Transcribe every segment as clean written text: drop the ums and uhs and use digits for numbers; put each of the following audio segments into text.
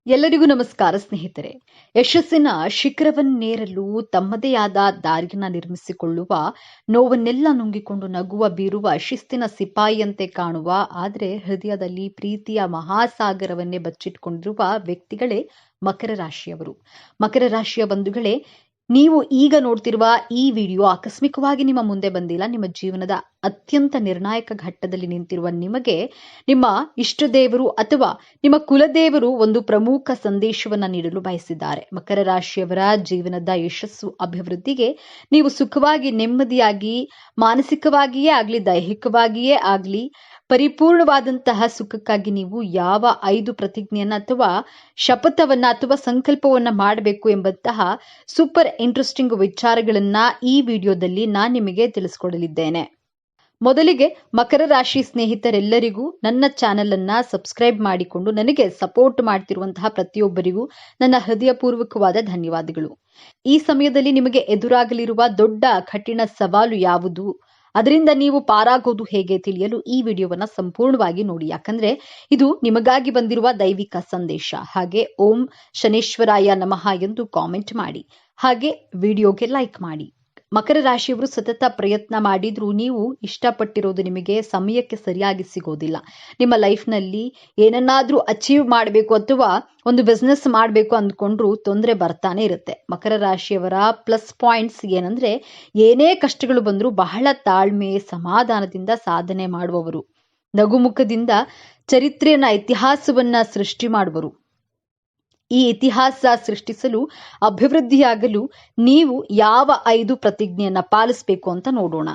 ಎಲ್ಲರಿಗೂ ನಮಸ್ಕಾರ ಸ್ನೇಹಿತರೆ. ಯಶಸ್ಸಿನ ಶಿಖರವನ್ನೇರಲು ತಮ್ಮದೇ ಆದ ದಾರಿಯನ್ನ ನಿರ್ಮಿಸಿಕೊಳ್ಳುವ, ನೋವನ್ನೆಲ್ಲ ನುಂಗಿಕೊಂಡು ನಗುವ ಬೀರುವ ಶಿಸ್ತಿನ ಸಿಪಾಯಿಯಂತೆ ಕಾಣುವ, ಆದರೆ ಹೃದಯದಲ್ಲಿ ಪ್ರೀತಿಯ ಮಹಾಸಾಗರವನ್ನೇ ಬಚ್ಚಿಟ್ಕೊಂಡಿರುವ ವ್ಯಕ್ತಿಗಳೇ ಮಕರ ರಾಶಿಯವರು. ಮಕರ ರಾಶಿಯ ಬಂಧುಗಳೇ, ನೀವು ಈಗ ನೋಡ್ತಿರುವ ಈ ವಿಡಿಯೋ ಆಕಸ್ಮಿಕವಾಗಿ ನಿಮ್ಮ ಮುಂದೆ ಬಂದಿಲ್ಲ. ನಿಮ್ಮ ಜೀವನದ ಅತ್ಯಂತ ನಿರ್ಣಾಯಕ ಘಟ್ಟದಲ್ಲಿ ನಿಂತಿರುವ ನಿಮಗೆ ನಿಮ್ಮ ಇಷ್ಟ ದೇವರು ಅಥವಾ ನಿಮ್ಮ ಕುಲದೇವರು ಒಂದು ಪ್ರಮುಖ ಸಂದೇಶವನ್ನ ನೀಡಲು ಬಯಸಿದ್ದಾರೆ. ಮಕರ ರಾಶಿಯವರ ಜೀವನದ ಯಶಸ್ಸು ಅಭಿವೃದ್ಧಿಗೆ ನೀವು ಸುಖವಾಗಿ ನೆಮ್ಮದಿಯಾಗಿ ಮಾನಸಿಕವಾಗಿಯೇ ಆಗ್ಲಿ ದೈಹಿಕವಾಗಿಯೇ ಆಗ್ಲಿ ಪರಿಪೂರ್ಣವಾದಂತಹ ಸುಖಕ್ಕಾಗಿ ನೀವು ಯಾವ 5 ಪ್ರತಿಜ್ಞೆಯನ್ನ ಅಥವಾ ಶಪಥವನ್ನ ಅಥವಾ ಸಂಕಲ್ಪವನ್ನ ಮಾಡಬೇಕು ಎಂಬಂತಹ ಸೂಪರ್ ಇಂಟ್ರೆಸ್ಟಿಂಗ್ ವಿಚಾರಗಳನ್ನ ಈ ವಿಡಿಯೋದಲ್ಲಿ ನಾನು ನಿಮಗೆ ತಿಳಿಸ್ಕೊಡಲಿದ್ದೇನೆ. ಮೊದಲಿಗೆ ಮಕರ ರಾಶಿ ಸ್ನೇಹಿತರೆಲ್ಲರಿಗೂ ನನ್ನ ಚಾನೆಲ್ ಅನ್ನ ಸಬ್ಸ್ಕ್ರೈಬ್ ಮಾಡಿಕೊಂಡು ನನಗೆ ಸಪೋರ್ಟ್ ಮಾಡ್ತಿರುವಂತಹ ಪ್ರತಿಯೊಬ್ಬರಿಗೂ ನನ್ನ ಹೃದಯಪೂರ್ವಕವಾದ ಧನ್ಯವಾದಗಳು. ಈ ಸಮಯದಲ್ಲಿ ನಿಮಗೆ ಎದುರಾಗಲಿರುವ ದೊಡ್ಡ ಕಠಿಣ ಸವಾಲು ಯಾವುದು, ಅದರಿಂದ ನೀವು ಪಾರಾಗೋದು ಹೇಗೆ ತಿಳಿಯಲು ಈ ವಿಡಿಯೋವನ್ನ ಸಂಪೂರ್ಣವಾಗಿ ನೋಡಿ. ಯಾಕಂದ್ರೆ ಇದು ನಿಮಗಾಗಿ ಬಂದಿರುವ ದೈವಿಕ ಸಂದೇಶ. ಹಾಗೆ ಓಂ ಶನೇಶ್ವರಾಯ ನಮಃ ಎಂದು ಕಾಮೆಂಟ್ ಮಾಡಿ, ಹಾಗೆ ವಿಡಿಯೋಗೆ ಲೈಕ್ ಮಾಡಿ. ಮಕರ ರಾಶಿಯವರು ಸತತ ಪ್ರಯತ್ನ ಮಾಡಿದ್ರೂ ನೀವು ಇಷ್ಟಪಟ್ಟಿರೋದು ನಿಮಗೆ ಸಮಯಕ್ಕೆ ಸರಿಯಾಗಿ ಸಿಗೋದಿಲ್ಲ. ನಿಮ್ಮ ಲೈಫ್ನಲ್ಲಿ ಏನನ್ನಾದ್ರೂ ಅಚೀವ್ ಮಾಡಬೇಕು ಅಥವಾ ಒಂದು ಬಿಸ್ನೆಸ್ ಮಾಡಬೇಕು ಅಂದ್ಕೊಂಡ್ರು ತೊಂದರೆ ಬರ್ತಾನೆ ಇರುತ್ತೆ. ಮಕರ ರಾಶಿಯವರ ಪ್ಲಸ್ ಪಾಯಿಂಟ್ಸ್ ಏನಂದ್ರೆ, ಏನೇ ಕಷ್ಟಗಳು ಬಂದರೂ ಬಹಳ ತಾಳ್ಮೆ ಸಮಾಧಾನದಿಂದ ಸಾಧನೆ ಮಾಡುವವರು, ನಗುಮುಖದಿಂದ ಚರಿತ್ರೆಯನ್ನ ಇತಿಹಾಸವನ್ನ ಸೃಷ್ಟಿ ಮಾಡುವರು. ಈ ಇತಿಹಾಸ ಸೃಷ್ಟಿಸಲು ಅಭಿವೃದ್ಧಿಯಾಗಲು ನೀವು ಯಾವ 5 ಪ್ರತಿಜ್ಞೆಯನ್ನ ಪಾಲಿಸಬೇಕು ಅಂತ ನೋಡೋಣ.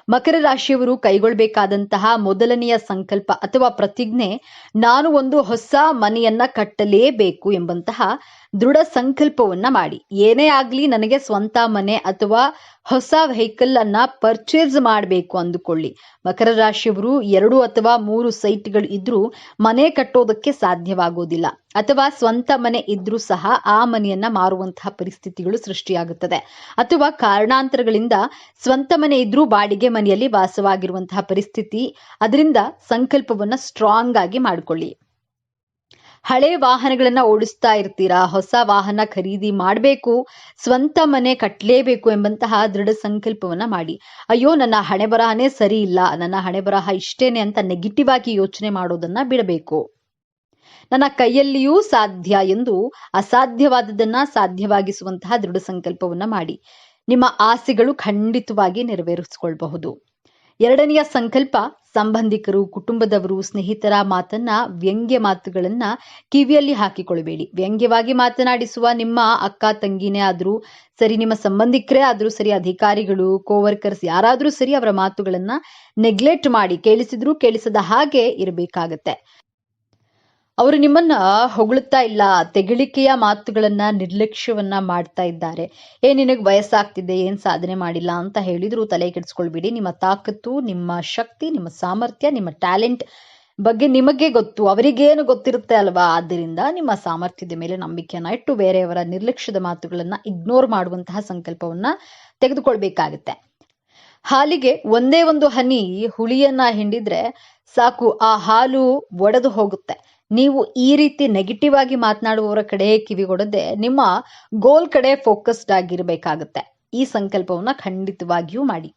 ಮಕರ ರಾಶಿಯವರು ಕೈಗೊಳ್ಳಬೇಕಾದಂತಹ ಮೊದಲನೆಯ ಸಂಕಲ್ಪ ಅಥವಾ ಪ್ರತಿಜ್ಞೆ, ನಾನು ಒಂದು ಹೊಸ ಮನೆಯನ್ನ ಕಟ್ಟಲೇಬೇಕು ಎಂಬಂತಹ ದೃಢ ಸಂಕಲ್ಪವನ್ನ ಮಾಡಿ. ಏನೇ ಆಗ್ಲಿ ನನಗೆ ಸ್ವಂತ ಮನೆ ಅಥವಾ ಹೊಸ ವೆಹಿಕಲ್ ಅನ್ನ ಪರ್ಚೇಸ್ ಮಾಡಬೇಕು ಅಂದುಕೊಳ್ಳಿ. ಮಕರ ರಾಶಿಯವರು 2 ಅಥವಾ 3 ಸೈಟ್ಗಳು ಇದ್ರೂ ಮನೆ ಕಟ್ಟೋದಕ್ಕೆ ಸಾಧ್ಯವಾಗೋದಿಲ್ಲ, ಅಥವಾ ಸ್ವಂತ ಮನೆ ಇದ್ರೂ ಸಹ ಆ ಮನೆಯನ್ನ ಮಾರುವಂತಹ ಪರಿಸ್ಥಿತಿಗಳು ಸೃಷ್ಟಿಯಾಗುತ್ತದೆ, ಅಥವಾ ಕಾರಣಾಂತರಗಳಿಂದ ಸ್ವಂತ ಮನೆ ಇದ್ರೂ ಬಾಡಿಗೆ ಮನೆಯಲ್ಲಿ ವಾಸವಾಗಿರುವಂತಹ ಪರಿಸ್ಥಿತಿ. ಅದರಿಂದ ಸಂಕಲ್ಪವನ್ನ ಸ್ಟ್ರಾಂಗ್ ಆಗಿ ಮಾಡಿಕೊಳ್ಳಿ. ಹಳೆ ವಾಹನಗಳನ್ನ ಓಡಿಸ್ತಾ ಇರ್ತೀರಾ, ಹೊಸ ವಾಹನ ಖರೀದಿ ಮಾಡಬೇಕು, ಸ್ವಂತ ಮನೆ ಕಟ್ಟಲೇಬೇಕು ಎಂಬಂತಹ ದೃಢ ಸಂಕಲ್ಪವನ್ನ ಮಾಡಿ. ಅಯ್ಯೋ ನನ್ನ ಹಣೆ ಬರಹನೇ ಸರಿ ಇಲ್ಲ, ನನ್ನ ಹಣೆ ಬರಹ ಇಷ್ಟೇನೆ ಅಂತ ನೆಗೆಟಿವ್ ಆಗಿ ಯೋಚನೆ ಮಾಡೋದನ್ನ ಬಿಡಬೇಕು. ನನ್ನ ಕೈಯಲ್ಲಿಯೂ ಸಾಧ್ಯ ಎಂದು ಅಸಾಧ್ಯವಾದದನ್ನ ಸಾಧ್ಯವಾಗಿಸುವಂತಹ ದೃಢ ಸಂಕಲ್ಪವನ್ನ ಮಾಡಿ. ನಿಮ್ಮ ಆಸೆಗಳು ಖಂಡಿತವಾಗಿ ನೆರವೇರಿಸಿಕೊಳ್ಳಬಹುದು. ಎರಡನೆಯ ಸಂಕಲ್ಪ, ಸಂಬಂಧಿಕರು, ಕುಟುಂಬದವರು, ಸ್ನೇಹಿತರ ಮಾತನ್ನ, ವ್ಯಂಗ್ಯ ಮಾತುಗಳನ್ನ ಕಿವಿಯಲ್ಲಿ ಹಾಕಿಕೊಳ್ಳಬೇಡಿ. ವ್ಯಂಗ್ಯವಾಗಿ ಮಾತನಾಡಿಸುವ ನಿಮ್ಮ ಅಕ್ಕ ತಂಗಿನೇ ಆದ್ರೂ ಸರಿ, ನಿಮ್ಮ ಸಂಬಂಧಿಕರೇ ಆದ್ರೂ ಸರಿ, ಅಧಿಕಾರಿಗಳು, ಕೋವರ್ಕರ್ಸ್ ಯಾರಾದ್ರೂ ಸರಿ, ಅವರ ಮಾತುಗಳನ್ನ ನೆಗ್ಲೆಕ್ಟ್ ಮಾಡಿ, ಕೇಳಿಸಿದ್ರೂ ಕೇಳಿಸದ ಹಾಗೆ ಇರಬೇಕಾಗತ್ತೆ. ಅವರು ನಿಮ್ಮನ್ನ ಹೊಗಳುತ್ತಾ ಇಲ್ಲ, ತೆಗಳಿಕೆಯ ಮಾತುಗಳನ್ನ ನಿರ್ಲಕ್ಷ್ಯವನ್ನ ಮಾಡ್ತಾ ಇದ್ದಾರೆ. ನಿನಗೆ ವಯಸ್ಸಾಗ್ತಿದೆ, ಏನ್ ಸಾಧನೆ ಮಾಡಿಲ್ಲ ಅಂತ ಹೇಳಿದ್ರು ತಲೆ ಕೆಡಿಸ್ಕೊಳ್ಬೇಡಿ. ನಿಮ್ಮ ತಾಕತ್ತು, ನಿಮ್ಮ ಶಕ್ತಿ, ನಿಮ್ಮ ಸಾಮರ್ಥ್ಯ, ನಿಮ್ಮ ಟ್ಯಾಲೆಂಟ್ ಬಗ್ಗೆ ನಿಮಗೆ ಗೊತ್ತು, ಅವರಿಗೇನು ಗೊತ್ತಿರುತ್ತೆ ಅಲ್ವಾ. ಆದ್ದರಿಂದ ನಿಮ್ಮ ಸಾಮರ್ಥ್ಯದ ಮೇಲೆ ನಂಬಿಕೆಯನ್ನ ಇಟ್ಟು ಬೇರೆಯವರ ನಿರ್ಲಕ್ಷ್ಯದ ಮಾತುಗಳನ್ನ ಇಗ್ನೋರ್ ಮಾಡುವಂತಹ ಸಂಕಲ್ಪವನ್ನ ತೆಗೆದುಕೊಳ್ಬೇಕಾಗತ್ತೆ. ಹಾಲಿಗೆ ಒಂದೇ ಒಂದು ಹನಿ ಹುಳಿಯನ್ನ ಹಿಂಡಿದ್ರೆ ಸಾಕು, ಆ ಹಾಲು ಒಡೆದು ಹೋಗುತ್ತೆ. ನೀವು ಈ ರೀತಿ ನೆಗೆಟಿವ್ ಆಗಿ ಮಾತನಾಡುವವರ ಕಡೆ ಕಿವಿಗೊಡದೆ ನಿಮ್ಮ ಗೋಲ್ ಕಡೆ ಫೋಕಸ್ಡ್ ಆಗಿರಬೇಕಾಗತ್ತೆ. ಈ ಸಂಕಲ್ಪವನ್ನ ಖಂಡಿತವಾಗಿಯೂ ಮಾಡಿ.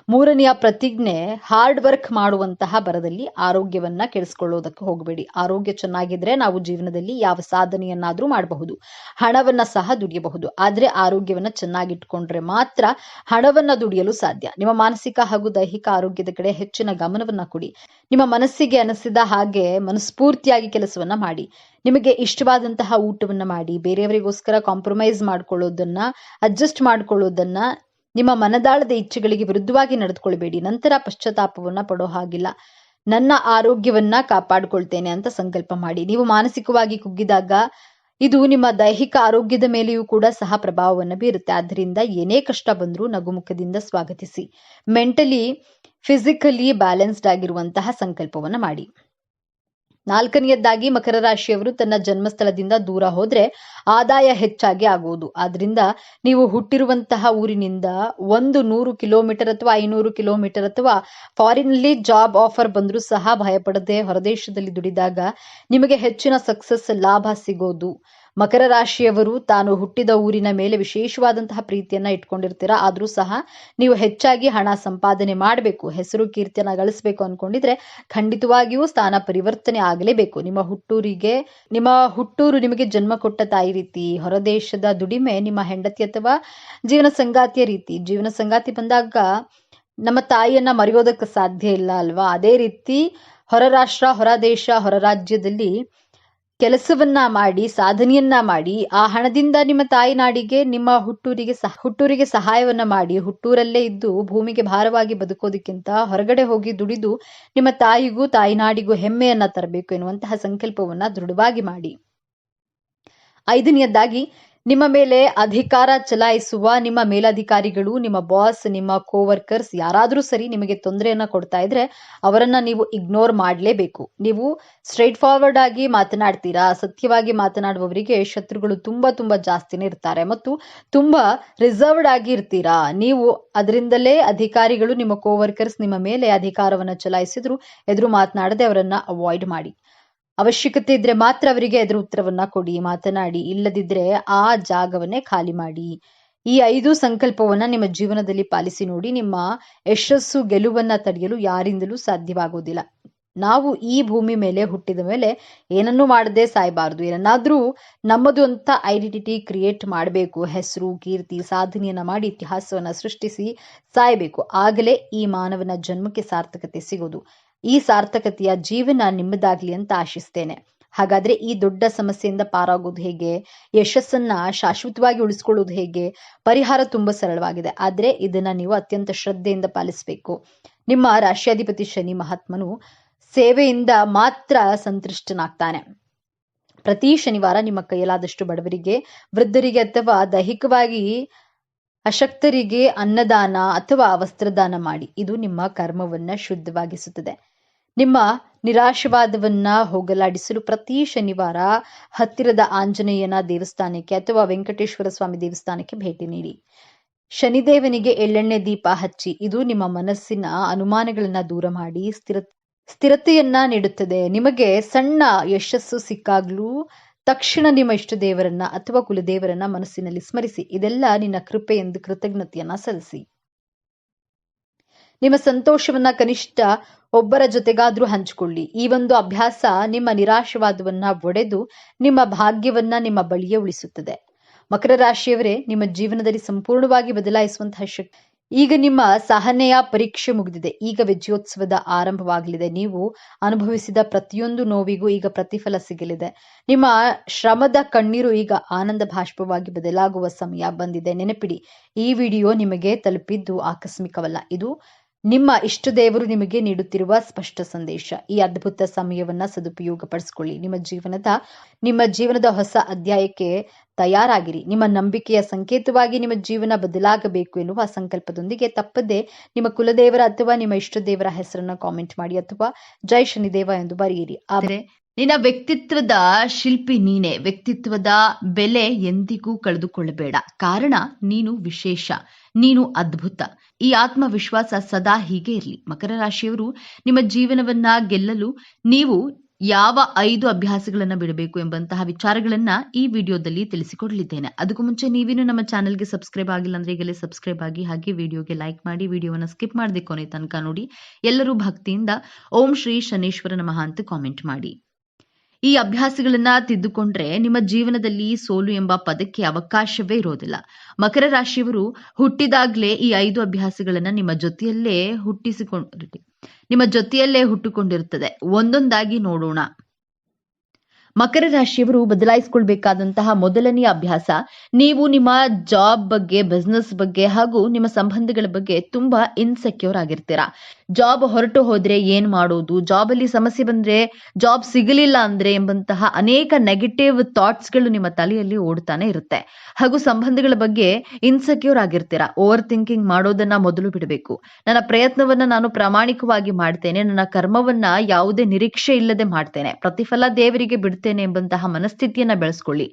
ಮೂರನೆಯ ಪ್ರತಿಜ್ಞೆ, ಹಾರ್ಡ್ ವರ್ಕ್ ಮಾಡುವಂತಹ ಬರದಲ್ಲಿ ಆರೋಗ್ಯವನ್ನ ಕೆಡಿಸ್ಕೊಳ್ಳೋದಕ್ಕೆ ಹೋಗಬೇಡಿ. ಆರೋಗ್ಯ ಚೆನ್ನಾಗಿದ್ರೆ ನಾವು ಜೀವನದಲ್ಲಿ ಯಾವ ಸಾಧನೆಯನ್ನಾದ್ರೂ ಮಾಡಬಹುದು, ಹಣವನ್ನ ಸಹ ದುಡಿಯಬಹುದು. ಆದ್ರೆ ಆರೋಗ್ಯವನ್ನ ಚೆನ್ನಾಗಿಟ್ಕೊಂಡ್ರೆ ಮಾತ್ರ ಹಣವನ್ನ ದುಡಿಯಲು ಸಾಧ್ಯ. ನಿಮ್ಮ ಮಾನಸಿಕ ಹಾಗೂ ದೈಹಿಕ ಆರೋಗ್ಯದ ಕಡೆ ಹೆಚ್ಚಿನ ಗಮನವನ್ನ ಕೊಡಿ. ನಿಮ್ಮ ಮನಸ್ಸಿಗೆ ಅನಿಸಿದ ಹಾಗೆ ಮನಸ್ಫೂರ್ತಿಯಾಗಿ ಕೆಲಸವನ್ನ ಮಾಡಿ. ನಿಮಗೆ ಇಷ್ಟವಾದಂತಹ ಊಟವನ್ನ ಮಾಡಿ. ಬೇರೆಯವರಿಗೋಸ್ಕರ ಕಾಂಪ್ರಮೈಸ್ ಮಾಡ್ಕೊಳ್ಳೋದನ್ನ, ಅಡ್ಜಸ್ಟ್ ಮಾಡ್ಕೊಳ್ಳೋದನ್ನ, ನಿಮ್ಮ ಮನದಾಳದ ಇಚ್ಛೆಗಳಿಗೆ ವಿರುದ್ಧವಾಗಿ ನಡೆದುಕೊಳ್ಬೇಡಿ. ನಂತರ ಪಶ್ಚಾತ್ತಾಪವನ್ನ ಪಡೋ ಹಾಗಿಲ್ಲ. ನನ್ನ ಆರೋಗ್ಯವನ್ನ ಕಾಪಾಡಿಕೊಳ್ತೇನೆ ಅಂತ ಸಂಕಲ್ಪ ಮಾಡಿ. ನೀವು ಮಾನಸಿಕವಾಗಿ ಕುಗ್ಗಿದಾಗ ಇದು ನಿಮ್ಮ ದೈಹಿಕ ಆರೋಗ್ಯದ ಮೇಲೆಯೂ ಕೂಡ ಸಹ ಪ್ರಭಾವವನ್ನು ಬೀರುತ್ತೆ. ಆದ್ದರಿಂದ ಏನೇ ಕಷ್ಟ ಬಂದರೂ ನಗುಮುಖದಿಂದ ಸ್ವಾಗತಿಸಿ. ಮೆಂಟಲಿ ಫಿಸಿಕಲಿ ಬ್ಯಾಲೆನ್ಸ್ಡ್ ಆಗಿರುವಂತಹ ಸಂಕಲ್ಪವನ್ನ ಮಾಡಿ. 4ನೇಯದ್ದಾಗಿ ಮಕರ ರಾಶಿಯವರು ತನ್ನ ಜನ್ಮಸ್ಥಳದಿಂದ ದೂರ ಹೋದ್ರೆ ಆದಾಯ ಹೆಚ್ಚಾಗಿ ಆಗುವುದು. ಆದ್ರಿಂದ ನೀವು ಹುಟ್ಟಿರುವಂತಹ ಊರಿನಿಂದ 100 ಕಿಲೋಮೀಟರ್ ಅಥವಾ 500 ಕಿಲೋಮೀಟರ್ ಅಥವಾ ಫಾರಿನ್ನಲ್ಲಿ ಜಾಬ್ ಆಫರ್ ಬಂದರೂ ಸಹ ಭಯಪಡದೆ ಹೊರದೇಶದಲ್ಲಿ ದುಡಿದಾಗ ನಿಮಗೆ ಹೆಚ್ಚಿನ ಸಕ್ಸಸ್ ಲಾಭ ಸಿಗೋದು. ಮಕರ ರಾಶಿಯವರು ತಾನು ಹುಟ್ಟಿದ ಊರಿನ ಮೇಲೆ ವಿಶೇಷವಾದಂತಹ ಪ್ರೀತಿಯನ್ನ ಇಟ್ಕೊಂಡಿರ್ತೀರಾ. ಆದ್ರೂ ಸಹ ನೀವು ಹೆಚ್ಚಾಗಿ ಹಣ ಸಂಪಾದನೆ ಮಾಡಬೇಕು, ಹೆಸರು ಕೀರ್ತಿಯನ್ನ ಗಳಿಸಬೇಕು ಅನ್ಕೊಂಡಿದ್ರೆ ಖಂಡಿತವಾಗಿಯೂ ಸ್ಥಾನ ಪರಿವರ್ತನೆ ಆಗಲೇಬೇಕು. ನಿಮ್ಮ ಹುಟ್ಟೂರು ನಿಮಗೆ ಜನ್ಮ ಕೊಟ್ಟ ತಾಯಿ ರೀತಿ, ಹೊರದೇಶದ ದುಡಿಮೆ ನಿಮ್ಮ ಹೆಂಡತಿ ಅಥವಾ ಜೀವನ ಸಂಗಾತಿಯ ರೀತಿ. ಜೀವನ ಸಂಗಾತಿ ಬಂದಾಗ ನಮ್ಮ ತಾಯಿಯನ್ನ ಮರೆಯೋದಕ್ಕೆ ಸಾಧ್ಯ ಇಲ್ಲ ಅಲ್ವಾ? ಅದೇ ರೀತಿ ಹೊರ ರಾಷ್ಟ್ರ, ಹೊರ ದೇಶ, ಹೊರ ರಾಜ್ಯದಲ್ಲಿ ಕೆಲಸವನ್ನ ಮಾಡಿ, ಸಾಧನೆಯನ್ನ ಮಾಡಿ, ಆ ಹಣದಿಂದ ನಿಮ್ಮ ತಾಯಿ ನಾಡಿಗೆ, ನಿಮ್ಮ ಹುಟ್ಟೂರಿಗೆ ಸಹಾಯವನ್ನ ಮಾಡಿ, ಹುಟ್ಟೂರಲ್ಲೇ ಇದ್ದು ಭೂಮಿಗೆ ಭಾರವಾಗಿ ಬದುಕೋದಕ್ಕಿಂತ ಹೊರಗಡೆ ಹೋಗಿ ದುಡಿದು ನಿಮ್ಮ ತಾಯಿಗೂ ತಾಯಿನಾಡಿಗೂ ಹೆಮ್ಮೆಯನ್ನ ತರಬೇಕು ಎನ್ನುವಂತಹ ಸಂಕಲ್ಪವನ್ನ ದೃಢವಾಗಿ ಮಾಡಿ. 5ನೇಯದ್ದಾಗಿ ನಿಮ್ಮ ಮೇಲೆ ಅಧಿಕಾರ ಚಲಾಯಿಸುವ ನಿಮ್ಮ ಮೇಲಧಿಕಾರಿಗಳು, ನಿಮ್ಮ ಬಾಸ್, ನಿಮ್ಮ ಕೋವರ್ಕರ್ಸ್ ಯಾರಾದ್ರೂ ಸರಿ ನಿಮಗೆ ತೊಂದರೆಯನ್ನ ಕೊಡ್ತಾ ಇದ್ರೆ ಅವರನ್ನ ನೀವು ಇಗ್ನೋರ್ ಮಾಡಲೇಬೇಕು. ನೀವು ಸ್ಟ್ರೈಟ್ ಫಾರ್ವರ್ಡ್ ಆಗಿ ಮಾತನಾಡ್ತೀರಾ. ಸತ್ಯವಾಗಿ ಮಾತನಾಡುವವರಿಗೆ ಶತ್ರುಗಳು ತುಂಬಾ ಜಾಸ್ತಿನೇ ಇರ್ತಾರೆ ಮತ್ತು ತುಂಬಾ ರಿಸರ್ವ್ಡ್ ಆಗಿ ಇರ್ತೀರಾ ನೀವು. ಅದರಿಂದಲೇ ಅಧಿಕಾರಿಗಳು, ನಿಮ್ಮ ಕೋವರ್ಕರ್ಸ್ ನಿಮ್ಮ ಮೇಲೆ ಅಧಿಕಾರವನ್ನ ಚಲಾಯಿಸಿದ್ರು ಎದುರು ಮಾತನಾಡದೆ ಅವರನ್ನ ಅವಾಯ್ಡ್ ಮಾಡಿ. ಅವಶ್ಯಕತೆ ಇದ್ರೆ ಮಾತ್ರ ಅವರಿಗೆ ಎದುರು ಉತ್ತರವನ್ನ ಕೊಡಿ, ಮಾತನಾಡಿ. ಇಲ್ಲದಿದ್ರೆ ಆ ಜಾಗವನ್ನೇ ಖಾಲಿ ಮಾಡಿ. ಈ 5 ಸಂಕಲ್ಪವನ್ನ ನಿಮ್ಮ ಜೀವನದಲ್ಲಿ ಪಾಲಿಸಿ ನೋಡಿ. ನಿಮ್ಮ ಯಶಸ್ಸು, ಗೆಲುವನ್ನ ತಡೆಯಲು ಯಾರಿಂದಲೂ ಸಾಧ್ಯವಾಗುವುದಿಲ್ಲ. ನಾವು ಈ ಭೂಮಿ ಮೇಲೆ ಹುಟ್ಟಿದ ಮೇಲೆ ಏನನ್ನೂ ಮಾಡದೆ ಸಾಯಬಾರದು. ಏನನ್ನಾದ್ರೂ ನಮ್ಮದು ಅಂತ ಐಡೆಂಟಿಟಿ ಕ್ರಿಯೇಟ್ ಮಾಡಬೇಕು. ಹೆಸರು, ಕೀರ್ತಿ, ಸಾಧನೆಯನ್ನ ಮಾಡಿ ಇತಿಹಾಸವನ್ನ ಸೃಷ್ಟಿಸಿ ಸಾಯಬೇಕು. ಆಗಲೇ ಈ ಮಾನವನ ಜನ್ಮಕ್ಕೆ ಸಾರ್ಥಕತೆ ಸಿಗೋದು. ಈ ಸಾರ್ಥಕತೆಯ ಜೀವನ ನಿಮ್ಮದಾಗ್ಲಿ ಅಂತ ಆಶಿಸ್ತೇನೆ. ಹಾಗಾದ್ರೆ ಈ ದೊಡ್ಡ ಸಮಸ್ಯೆಯಿಂದ ಪಾರಾಗೋದು ಹೇಗೆ? ಯಶಸ್ಸನ್ನ ಶಾಶ್ವತವಾಗಿ ಉಳಿಸ್ಕೊಳ್ಳೋದು ಹೇಗೆ? ಪರಿಹಾರ ತುಂಬಾ ಸರಳವಾಗಿದೆ. ಆದ್ರೆ ಇದನ್ನ ನೀವು ಅತ್ಯಂತ ಶ್ರದ್ಧೆಯಿಂದ ಪಾಲಿಸಬೇಕು. ನಿಮ್ಮ ರಾಶ್ಯಾಧಿಪತಿ ಶನಿ ಮಹಾತ್ಮನು ಸೇವೆಯಿಂದ ಮಾತ್ರ ಸಂತುಷ್ಟನಾಗ್ತಾನೆ. ಪ್ರತಿ ಶನಿವಾರ ನಿಮ್ಮ ಕೈಯಲಾದಷ್ಟು ಬಡವರಿಗೆ, ವೃದ್ಧರಿಗೆ ಅಥವಾ ದೈಹಿಕವಾಗಿ ಅಶಕ್ತರಿಗೆ ಅನ್ನದಾನ ಅಥವಾ ವಸ್ತ್ರದಾನ ಮಾಡಿ. ಇದು ನಿಮ್ಮ ಕರ್ಮವನ್ನ ಶುದ್ಧವಾಗಿಸುತ್ತದೆ. ನಿಮ್ಮ ನಿರಾಶವಾದವನ್ನ ಹೋಗಲಾಡಿಸಲು ಪ್ರತಿ ಶನಿವಾರ ಹತ್ತಿರದ ಆಂಜನೇಯನ ದೇವಸ್ಥಾನಕ್ಕೆ ಅಥವಾ ವೆಂಕಟೇಶ್ವರ ಸ್ವಾಮಿ ದೇವಸ್ಥಾನಕ್ಕೆ ಭೇಟಿ ನೀಡಿ. ಶನಿದೇವನಿಗೆ ಎಳ್ಳೆಣ್ಣೆ ದೀಪ ಹಚ್ಚಿ. ಇದು ನಿಮ್ಮ ಮನಸ್ಸಿನ ಅನುಮಾನಗಳನ್ನ ದೂರ ಮಾಡಿ ಸ್ಥಿರತೆಯನ್ನ ನೀಡುತ್ತದೆ. ನಿಮಗೆ ಸಣ್ಣ ಯಶಸ್ಸು ಸಿಕ್ಕಾಗ್ಲೂ ತಕ್ಷಣ ನಿಮ್ಮ ಇಷ್ಟ ದೇವರನ್ನ ಅಥವಾ ಕುಲದೇವರನ್ನ ಮನಸ್ಸಿನಲ್ಲಿ ಸ್ಮರಿಸಿ. ಇದೆಲ್ಲ ನಿನ್ನ ಕೃಪೆ ಎಂದು ಕೃತಜ್ಞತೆಯನ್ನ ಸಲ್ಲಿಸಿ. ನಿಮ್ಮ ಸಂತೋಷವನ್ನ ಕನಿಷ್ಠ ಒಬ್ಬರ ಜೊತೆಗಾದ್ರೂ ಹಂಚಿಕೊಳ್ಳಿ. ಈ ಒಂದು ಅಭ್ಯಾಸ ನಿಮ್ಮ ನಿರಾಶವಾದವನ್ನ ಒಡೆದು ನಿಮ್ಮ ಭಾಗ್ಯವನ್ನ ನಿಮ್ಮ ಬಳಿಯೇ ಉಳಿಸುತ್ತದೆ. ಮಕರ ರಾಶಿಯವರೇ, ನಿಮ್ಮ ಜೀವನದಲ್ಲಿ ಸಂಪೂರ್ಣವಾಗಿ ಬದಲಾಯಿಸುವಂತಹ ಶಕ್ತಿ. ಈಗ ನಿಮ್ಮ ಸಹನೆಯ ಪರೀಕ್ಷೆ ಮುಗಿದಿದೆ. ಈಗ ವಿಜಯೋತ್ಸವದ ಆರಂಭವಾಗಲಿದೆ. ನೀವು ಅನುಭವಿಸಿದ ಪ್ರತಿಯೊಂದು ನೋವಿಗೂ ಈಗ ಪ್ರತಿಫಲ ಸಿಗಲಿದೆ. ನಿಮ್ಮ ಶ್ರಮದ ಕಣ್ಣೀರು ಈಗ ಆನಂದ ಬಾಷ್ಪವಾಗಿ ಬದಲಾಗುವ ಸಮಯ ಬಂದಿದೆ. ನೆನಪಿಡಿ, ಈ ವಿಡಿಯೋ ನಿಮಗೆ ತಲುಪಿದ್ದು ಆಕಸ್ಮಿಕವಲ್ಲ. ಇದು ನಿಮ್ಮ ಇಷ್ಟ ದೇವರು ನಿಮಗೆ ನೀಡುತ್ತಿರುವ ಸ್ಪಷ್ಟ ಸಂದೇಶ. ಈ ಅದ್ಭುತ ಸಮಯವನ್ನ ಸದುಪಯೋಗ ಪಡಿಸಿಕೊಳ್ಳಿ. ನಿಮ್ಮ ಜೀವನದ ಹೊಸ ಅಧ್ಯಾಯಕ್ಕೆ ತಯಾರಾಗಿರಿ. ನಿಮ್ಮ ನಂಬಿಕೆಯ ಸಂಕೇತವಾಗಿ ನಿಮ್ಮ ಜೀವನ ಬದಲಾಗಬೇಕು ಎನ್ನುವ ಸಂಕಲ್ಪದೊಂದಿಗೆ ತಪ್ಪದೆ ನಿಮ್ಮ ಕುಲದೇವರ ಅಥವಾ ನಿಮ್ಮ ಇಷ್ಟ ದೇವರ ಹೆಸರನ್ನ ಕಾಮೆಂಟ್ ಮಾಡಿ ಅಥವಾ ಜೈ ಶನಿದೇವ ಎಂದು ಬರೆಯಿರಿ. ಆದರೆ ನಿನ್ನ ವ್ಯಕ್ತಿತ್ವದ ಶಿಲ್ಪಿ ನೀನೆ. ವ್ಯಕ್ತಿತ್ವದ ಬೆಲೆ ಎಂದಿಗೂ ಕಳೆದುಕೊಳ್ಳಬೇಡ. ಕಾರಣ ನೀನು ವಿಶೇಷ, ನೀನು ಅದ್ಭುತ. ಈ ಆತ್ಮವಿಶ್ವಾಸ ಸದಾ ಹೀಗೆ ಇರಲಿ. ಮಕರ ರಾಶಿಯವರು, ನಿಮ್ಮ ಜೀವನವನ್ನ ಗೆಲ್ಲಲು ನೀವು ಯಾವ 5 ಅಭ್ಯಾಸಗಳನ್ನ ಬಿಡಬೇಕು ಎಂಬಂತಹ ವಿಚಾರಗಳನ್ನ ಈ ವಿಡಿಯೋದಲ್ಲಿ ತಿಳಿಸಿಕೊಡಲಿದ್ದೇನೆ. ಅದಕ್ಕೂ ಮುಂಚೆ ನೀವೇನು ನಮ್ಮ ಚಾನೆಲ್ಗೆ ಸಬ್ಸ್ಕ್ರೈಬ್ ಆಗಿಲ್ಲ ಅಂದ್ರೆ ಈಗಲೇ ಸಬ್ಸ್ಕ್ರೈಬ್ ಆಗಿ, ಹಾಗೆ ವಿಡಿಯೋಗೆ ಲೈಕ್ ಮಾಡಿ, ವಿಡಿಯೋವನ್ನ ಸ್ಕಿಪ್ ಮಾಡದೆ ಕೊನೆ ತನಕ ನೋಡಿ. ಎಲ್ಲರೂ ಭಕ್ತಿಯಿಂದ ಓಂ ಶ್ರೀ ಶನೇಶ್ವರ ನಮಃ ಅಂತ ಕಾಮೆಂಟ್ ಮಾಡಿ. ಈ ಅಭ್ಯಾಸಗಳನ್ನ ತಿದ್ದುಕೊಂಡ್ರೆ ನಿಮ್ಮ ಜೀವನದಲ್ಲಿ ಸೋಲು ಎಂಬ ಪದಕ್ಕೆ ಅವಕಾಶವೇ ಇರೋದಿಲ್ಲ. ಮಕರ ರಾಶಿಯವರು ಹುಟ್ಟಿದಾಗ್ಲೇ ಈ 5 ಅಭ್ಯಾಸಗಳನ್ನ ನಿಮ್ಮ ಜೊತೆಯಲ್ಲೇ ಹುಟ್ಟುಕೊಂಡಿರುತ್ತದೆ. ಒಂದೊಂದಾಗಿ ನೋಡೋಣ. ಮಕರ ರಾಶಿಯವರು ಬದಲಾಯಿಸಿಕೊಳ್ಬೇಕಾದಂತಹ ಮೊದಲನೆಯ ಅಭ್ಯಾಸ, ನೀವು ನಿಮ್ಮ ಜಾಬ್ ಬಗ್ಗೆ, ಬಿಸ್ನೆಸ್ ಬಗ್ಗೆ ಹಾಗೂ ನಿಮ್ಮ ಸಂಬಂಧಗಳ ಬಗ್ಗೆ ತುಂಬಾ ಇನ್ಸೆಕ್ಯೂರ್ ಆಗಿರ್ತೀರಾ. ಜಾಬ್ ಹೊರಟು ಹೋದ್ರೆ ಏನ್ ಮಾಡೋದು, ಜಾಬ್ ಅಲ್ಲಿ ಸಮಸ್ಯೆ ಬಂದ್ರೆ, ಜಾಬ್ ಸಿಗಲಿಲ್ಲ ಅಂದ್ರೆ ಎಂಬಂತಹ ಅನೇಕ ನೆಗೆಟಿವ್ ಥಾಟ್ಸ್ ಗಳು ನಿಮ್ಮ ತಲೆಯಲ್ಲಿ ಓಡ್ತಾನೆ ಇರುತ್ತೆ. ಹಾಗೂ ಸಂಬಂಧಗಳ ಬಗ್ಗೆ ಇನ್ಸೆಕ್ಯೂರ್ ಆಗಿರ್ತೀರಾ. ಓವರ್ ಥಿಂಕಿಂಗ್ ಮಾಡೋದನ್ನ ಮೊದಲು ಬಿಡಬೇಕು. ನನ್ನ ಪ್ರಯತ್ನವನ್ನ ನಾನು ಪ್ರಾಮಾಣಿಕವಾಗಿ ಮಾಡ್ತೇನೆ, ನನ್ನ ಕರ್ಮವನ್ನ ಯಾವುದೇ ನಿರೀಕ್ಷೆ ಇಲ್ಲದೆ ಮಾಡ್ತೇನೆ, ಪ್ರತಿಫಲ ದೇವರಿಗೆ ಬಿಡ್ತೇನೆ ಎಂಬಂತಹ ಮನಸ್ಥಿತಿಯನ್ನ ಬೆಳೆಸ್ಕೊಳ್ಳಿ.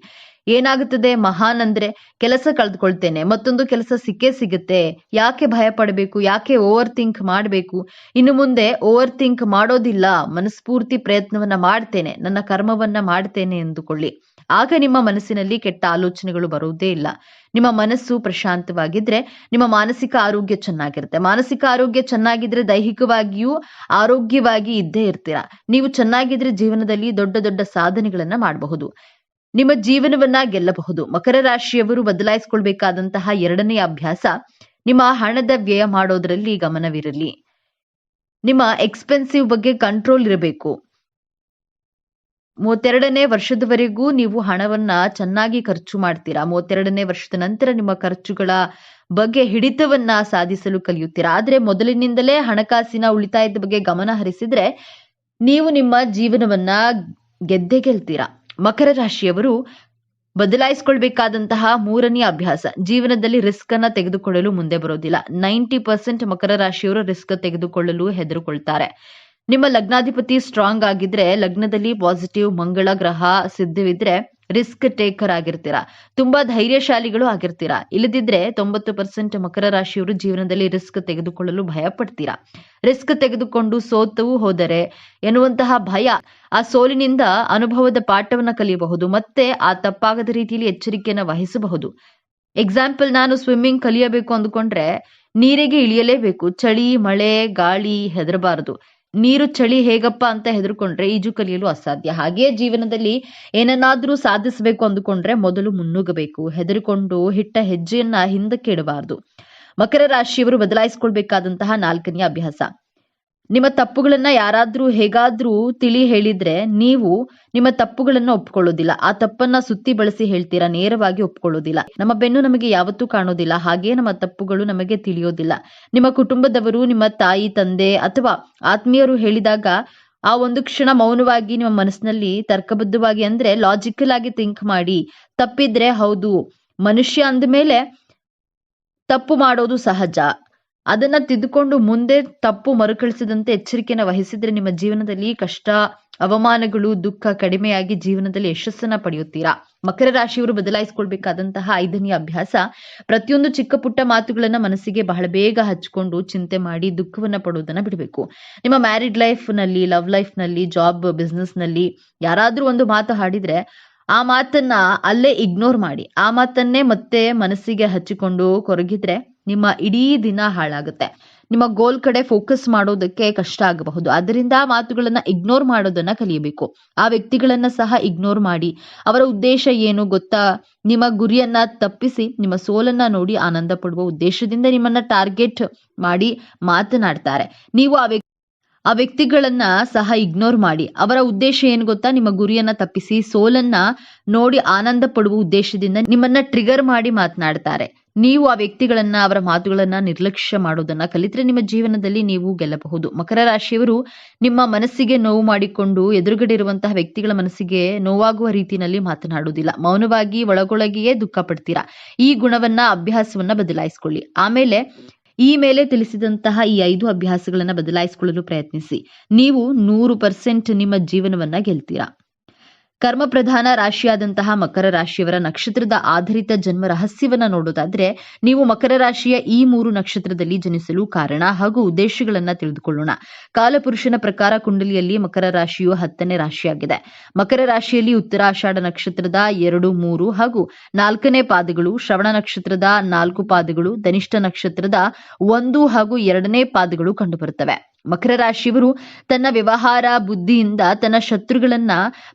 ಏನಾಗುತ್ತದೆ, ಮಹಾನ್ ಅಂದ್ರೆ ಕೆಲಸ ಕಳೆದುಕೊಳ್ತೇನೆ, ಮತ್ತೊಂದು ಕೆಲಸ ಸಿಕ್ಕೇ ಸಿಗುತ್ತೆ, ಯಾಕೆ ಭಯ ಪಡಬೇಕು, ಯಾಕೆ ಓವರ್ ಥಿಂಕ್ ಮಾಡಬೇಕು, ಇನ್ನು ಮುಂದೆ ಓವರ್ ಥಿಂಕ್ ಮಾಡೋದಿಲ್ಲ, ಮನಸ್ಫೂರ್ತಿ ಪ್ರಯತ್ನವನ್ನ ಮಾಡ್ತೇನೆ, ನನ್ನ ಕರ್ಮವನ್ನ ಮಾಡ್ತೇನೆ ಎಂದುಕೊಳ್ಳಿ. ಆಗ ನಿಮ್ಮ ಮನಸ್ಸಿನಲ್ಲಿ ಕೆಟ್ಟ ಆಲೋಚನೆಗಳು ಬರುವುದೇ ಇಲ್ಲ. ನಿಮ್ಮ ಮನಸ್ಸು ಪ್ರಶಾಂತವಾಗಿದ್ರೆ ನಿಮ್ಮ ಮಾನಸಿಕ ಆರೋಗ್ಯ ಚೆನ್ನಾಗಿರುತ್ತೆ. ಮಾನಸಿಕ ಆರೋಗ್ಯ ಚೆನ್ನಾಗಿದ್ರೆ ದೈಹಿಕವಾಗಿಯೂ ಆರೋಗ್ಯವಾಗಿ ಇದ್ದೇ ಇರ್ತೀರಾ. ನೀವು ಚೆನ್ನಾಗಿದ್ರೆ ಜೀವನದಲ್ಲಿ ದೊಡ್ಡ ದೊಡ್ಡ ಸಾಧನೆಗಳನ್ನ ಮಾಡಬಹುದು, ನಿಮ್ಮ ಜೀವನವನ್ನ ಗೆಲ್ಲಬಹುದು. ಮಕರ ರಾಶಿಯವರು ಬದಲಾಯಿಸಿಕೊಳ್ಬೇಕಾದಂತಹ ಎರಡನೇ ಅಭ್ಯಾಸ, ನಿಮ್ಮ ಹಣದ ವ್ಯಯ ಮಾಡೋದ್ರಲ್ಲಿ ಗಮನವಿರಲಿ. ನಿಮ್ಮ ಎಕ್ಸ್ಪೆನ್ಸಿವ್ ಬಗ್ಗೆ ಕಂಟ್ರೋಲ್ ಇರಬೇಕು. 32ನೇ ವರ್ಷದವರೆಗೂ ನೀವು ಹಣವನ್ನ ಚೆನ್ನಾಗಿ ಖರ್ಚು ಮಾಡ್ತೀರಾ. 32ನೇ ವರ್ಷದ ನಂತರ ನಿಮ್ಮ ಖರ್ಚುಗಳ ಬಗ್ಗೆ ಹಿಡಿತವನ್ನ ಸಾಧಿಸಲು ಕಲಿಯುತ್ತೀರಾ. ಆದ್ರೆ ಮೊದಲಿನಿಂದಲೇ ಹಣಕಾಸಿನ ಉಳಿತಾಯದ ಬಗ್ಗೆ ಗಮನ ಹರಿಸಿದ್ರೆ ನೀವು ನಿಮ್ಮ ಜೀವನವನ್ನ ಗೆದ್ದೇ ಗೆಲ್ತೀರಾ. ಮಕರ ರಾಶಿಯವರು ಬದಲಾಯಿಸಿಕೊಳ್ಬೇಕಾದಂತಹ ಮೂರನೇ ಅಭ್ಯಾಸ, ಜೀವನದಲ್ಲಿ ರಿಸ್ಕ್ ಅನ್ನ ತೆಗೆದುಕೊಳ್ಳಲು ಮುಂದೆ ಬರೋದಿಲ್ಲ. 90% ಮಕರ ರಾಶಿಯವರು ರಿಸ್ಕ್ ತೆಗೆದುಕೊಳ್ಳಲು ಹೆದರುಕೊಳ್ತಾರೆ. ನಿಮ್ಮ ಲಗ್ನಾಧಿಪತಿ ಸ್ಟ್ರಾಂಗ್ ಆಗಿದ್ರೆ, ಲಗ್ನದಲ್ಲಿ ಪಾಸಿಟಿವ್ ಮಂಗಳ ಗ್ರಹ ಸಿದ್ಧವಿದ್ರೆ ರಿಸ್ಕ್ ಟೇಕರ್ ಆಗಿರ್ತೀರಾ, ತುಂಬಾ ಧೈರ್ಯಶಾಲಿಗಳು ಆಗಿರ್ತೀರಾ. ಇಲ್ಲದಿದ್ರೆ 90% ಮಕರ ರಾಶಿಯವರು ಜೀವನದಲ್ಲಿ ರಿಸ್ಕ್ ತೆಗೆದುಕೊಳ್ಳಲು ಭಯ ಪಡ್ತೀರಾ. ರಿಸ್ಕ್ ತೆಗೆದುಕೊಂಡು ಸೋತು ಹೋದರೆ ಎನ್ನುವಂತಹ ಭಯ, ಆ ಸೋಲಿನಿಂದ ಅನುಭವದ ಪಾಠವನ್ನ ಕಲಿಯಬಹುದು, ಮತ್ತೆ ಆ ತಪ್ಪಾಗದ ರೀತಿಯಲ್ಲಿ ಎಚ್ಚರಿಕೆಯನ್ನು ವಹಿಸಬಹುದು. ಎಕ್ಸಾಂಪಲ್, ನಾನು ಸ್ವಿಮ್ಮಿಂಗ್ ಕಲಿಯಬೇಕು ಅಂದುಕೊಂಡ್ರೆ ನೀರಿಗೆ ಇಳಿಯಲೇಬೇಕು. ಚಳಿ, ಮಳೆ, ಗಾಳಿ ಹೆದರಬಾರದು. ನೀರು, ಚಳಿ ಹೇಗಪ್ಪ ಅಂತ ಹೆದರ್ಕೊಂಡ್ರೆ ಈಜು ಕಲಿಯಲು ಅಸಾಧ್ಯ. ಹಾಗೆಯೇ ಜೀವನದಲ್ಲಿ ಏನನ್ನಾದ್ರೂ ಸಾಧಿಸಬೇಕು ಅಂದುಕೊಂಡ್ರೆ ಮೊದಲು ಮುನ್ನುಗ್ಗಬೇಕು. ಹೆದರಿಕೊಂಡು ಇಟ್ಟ ಹೆಜ್ಜೆಯನ್ನ ಹಿಂದಕ್ಕೆ ಇಡಬಾರದು. ಮಕರ ರಾಶಿಯವರು ಬದಲಾಯಿಸಿಕೊಳ್ಬೇಕಾದಂತಹ ನಾಲ್ಕನೆಯ ಅಭ್ಯಾಸ, ನಿಮ್ಮ ತಪ್ಪುಗಳನ್ನ ಯಾರಾದ್ರೂ ಹೇಗಾದ್ರೂ ತಿಳಿ ಹೇಳಿದ್ರೆ ನೀವು ನಿಮ್ಮ ತಪ್ಪುಗಳನ್ನ ಒಪ್ಕೊಳ್ಳೋದಿಲ್ಲ. ಆ ತಪ್ಪನ್ನ ಸುತ್ತಿ ಬಳಸಿ ಹೇಳ್ತೀರಾ, ನೇರವಾಗಿ ಒಪ್ಕೊಳ್ಳೋದಿಲ್ಲ. ನಮ್ಮ ಬೆನ್ನು ನಮಗೆ ಯಾವತ್ತೂ ಕಾಣೋದಿಲ್ಲ, ಹಾಗೆ ನಮ್ಮ ತಪ್ಪುಗಳು ನಮಗೆ ತಿಳಿಯೋದಿಲ್ಲ. ನಿಮ್ಮ ಕುಟುಂಬದವರು, ನಿಮ್ಮ ತಾಯಿ, ತಂದೆ ಅಥವಾ ಆತ್ಮೀಯರು ಹೇಳಿದಾಗ ಆ ಒಂದು ಕ್ಷಣ ಮೌನವಾಗಿ ನಿಮ್ಮ ಮನಸ್ಸಿನಲ್ಲಿ ತರ್ಕಬದ್ಧವಾಗಿ, ಅಂದ್ರೆ ಲಾಜಿಕಲ್ ಆಗಿ ಥಿಂಕ್ ಮಾಡಿ, ತಪ್ಪಿದ್ರೆ ಹೌದು, ಮನುಷ್ಯ ಅಂದಮೇಲೆ ತಪ್ಪು ಮಾಡೋದು ಸಹಜ, ಅದನ್ನ ತಿದ್ದುಕೊಂಡು ಮುಂದೆ ತಪ್ಪು ಮರುಕಳಿಸದಂತೆ ಎಚ್ಚರಿಕೆಯನ್ನು ವಹಿಸಿದ್ರೆ ನಿಮ್ಮ ಜೀವನದಲ್ಲಿ ಕಷ್ಟ, ಅವಮಾನಗಳು, ದುಃಖ ಕಡಿಮೆಯಾಗಿ ಜೀವನದಲ್ಲಿ ಯಶಸ್ಸನ್ನ ಪಡೆಯುತ್ತೀರಾ. ಮಕರ ರಾಶಿಯವರು ಬದಲಾಯಿಸಿಕೊಳ್ಬೇಕಾದಂತಹ ಐದನೇ ಅಭ್ಯಾಸ, ಪ್ರತಿಯೊಂದು ಚಿಕ್ಕ ಪುಟ್ಟ ಮಾತುಗಳನ್ನ ಮನಸ್ಸಿಗೆ ಬಹಳ ಬೇಗ ಹಚ್ಕೊಂಡು ಚಿಂತೆ ಮಾಡಿ ದುಃಖವನ್ನ ಪಡುವುದನ್ನ ಬಿಡಬೇಕು. ನಿಮ್ಮ ಮ್ಯಾರಿಡ್ ಲೈಫ್ ನಲ್ಲಿ, ಲವ್ ಲೈಫ್ ನಲ್ಲಿ, ಜಾಬ್, ಬಿಸ್ನೆಸ್ ನಲ್ಲಿ ಯಾರಾದ್ರೂ ಒಂದು ಮಾತು ಹಾಡಿದ್ರೆ ಆ ಮಾತನ್ನ ಅಲ್ಲೇ ಇಗ್ನೋರ್ ಮಾಡಿ, ಆ ಮಾತನ್ನೇ ಮತ್ತೆ ಮನಸ್ಸಿಗೆ ಹಚ್ಚಿಕೊಂಡು ಕೊರಗಿದ್ರೆ ನಿಮ್ಮ ಇಡೀ ದಿನ ಹಾಳಾಗುತ್ತೆ. ನಿಮ್ಮ ಗೋಲ್ ಕಡೆ ಫೋಕಸ್ ಮಾಡೋದಕ್ಕೆ ಕಷ್ಟ ಆಗಬಹುದು. ಅದರಿಂದ ಆ ಮಾತುಗಳನ್ನ ಇಗ್ನೋರ್ ಮಾಡೋದನ್ನ ಕಲಿಯಬೇಕು. ಆ ವ್ಯಕ್ತಿಗಳನ್ನ ಸಹ ಇಗ್ನೋರ್ ಮಾಡಿ, ಅವರ ಉದ್ದೇಶ ಏನು ಗೊತ್ತಾ, ನಿಮ್ಮ ಗುರಿಯನ್ನ ತಪ್ಪಿಸಿ ನಿಮ್ಮ ಸೋಲನ್ನ ನೋಡಿ ಆನಂದ ಪಡುವ ಉದ್ದೇಶದಿಂದ ನಿಮ್ಮನ್ನ ಟಾರ್ಗೆಟ್ ಮಾಡಿ ಮಾತನಾಡ್ತಾರೆ. ನೀವು ಆ ವ್ಯಕ್ತಿಗಳನ್ನ ಸಹ ಇಗ್ನೋರ್ ಮಾಡಿ, ಅವರ ಉದ್ದೇಶ ಏನು ಗೊತ್ತಾ, ನಿಮ್ಮ ಗುರಿಯನ್ನ ತಪ್ಪಿಸಿ ಸೋಲನ್ನ ನೋಡಿ ಆನಂದ ಪಡುವ ಉದ್ದೇಶದಿಂದ ನಿಮ್ಮನ್ನ ಟ್ರಿಗರ್ ಮಾಡಿ ಮಾತನಾಡ್ತಾರೆ. ನೀವು ಆ ವ್ಯಕ್ತಿಗಳನ್ನ, ಅವರ ಮಾತುಗಳನ್ನ ನಿರ್ಲಕ್ಷ್ಯ ಮಾಡೋದನ್ನ ಕಲಿತ್ರೆ ನಿಮ್ಮ ಜೀವನದಲ್ಲಿ ನೀವು ಗೆಲ್ಲಬಹುದು. ಮಕರ ರಾಶಿಯವರು ನಿಮ್ಮ ಮನಸ್ಸಿಗೆ ನೋವು ಮಾಡಿಕೊಂಡು ಎದುರುಗಡೆ ಇರುವಂತಹ ವ್ಯಕ್ತಿಗಳ ಮನಸ್ಸಿಗೆ ನೋವಾಗುವ ರೀತಿಯಲ್ಲಿ ಮಾತನಾಡುವುದಿಲ್ಲ. ಮೌನವಾಗಿ ಒಳಗೊಳಗೆಯೇ ದುಃಖ ಪಡ್ತೀರಾ. ಈ ಗುಣವನ್ನ, ಅಭ್ಯಾಸವನ್ನ ಬದಲಾಯಿಸಿಕೊಳ್ಳಿ. ಈ ಮೇಲೆ ತಿಳಿಸಿದಂತಹ ಈ 5 ಅಭ್ಯಾಸಗಳನ್ನ ಬದಲಾಯಿಸಿಕೊಳ್ಳಲು ಪ್ರಯತ್ನಿಸಿ. ನೀವು 100% ನಿಮ್ಮ ಜೀವನವನ್ನ ಗೆಲ್ತೀರಾ. ಕರ್ಮ ಪ್ರಧಾನ ರಾಶಿಯಾದಂತಹ ಮಕರ ರಾಶಿಯವರ ನಕ್ಷತ್ರದ ಆಧಾರಿತ ಜನ್ಮ ರಹಸ್ಯವನ್ನ ನೋಡೋದಾದ್ರೆ, ನೀವು ಮಕರ ರಾಶಿಯ ಈ 3 ನಕ್ಷತ್ರದಲ್ಲಿ ಜನಿಸಲು ಕಾರಣ ಹಾಗೂ ಉದ್ದೇಶಗಳನ್ನ ತಿಳಿದುಕೊಳ್ಳೋಣ. ಕಾಲಪುರುಷನ ಪ್ರಕಾರ ಕುಂಡಲಿಯಲ್ಲಿ ಮಕರ ರಾಶಿಯು 10ನೇ ರಾಶಿಯಾಗಿದೆ. ಮಕರ ರಾಶಿಯಲ್ಲಿ ಉತ್ತರಾಷಾಢ ನಕ್ಷತ್ರದ 2, 3 ಹಾಗೂ 4ನೇ ಪಾದಗಳು, ಶ್ರವಣ ನಕ್ಷತ್ರದ 4 ಪಾದಗಳು, ಧನಿಷ್ಠ ನಕ್ಷತ್ರದ 1 ಹಾಗೂ 2ನೇ ಪಾದಗಳು ಕಂಡುಬರುತ್ತವೆ. ಮಕರ ರಾಶಿಯವರು ತನ್ನ ವ್ಯವಹಾರ ಬುದ್ಧಿಯಿಂದ ತನ್ನ ಶತ್ರುಗಳನ್ನ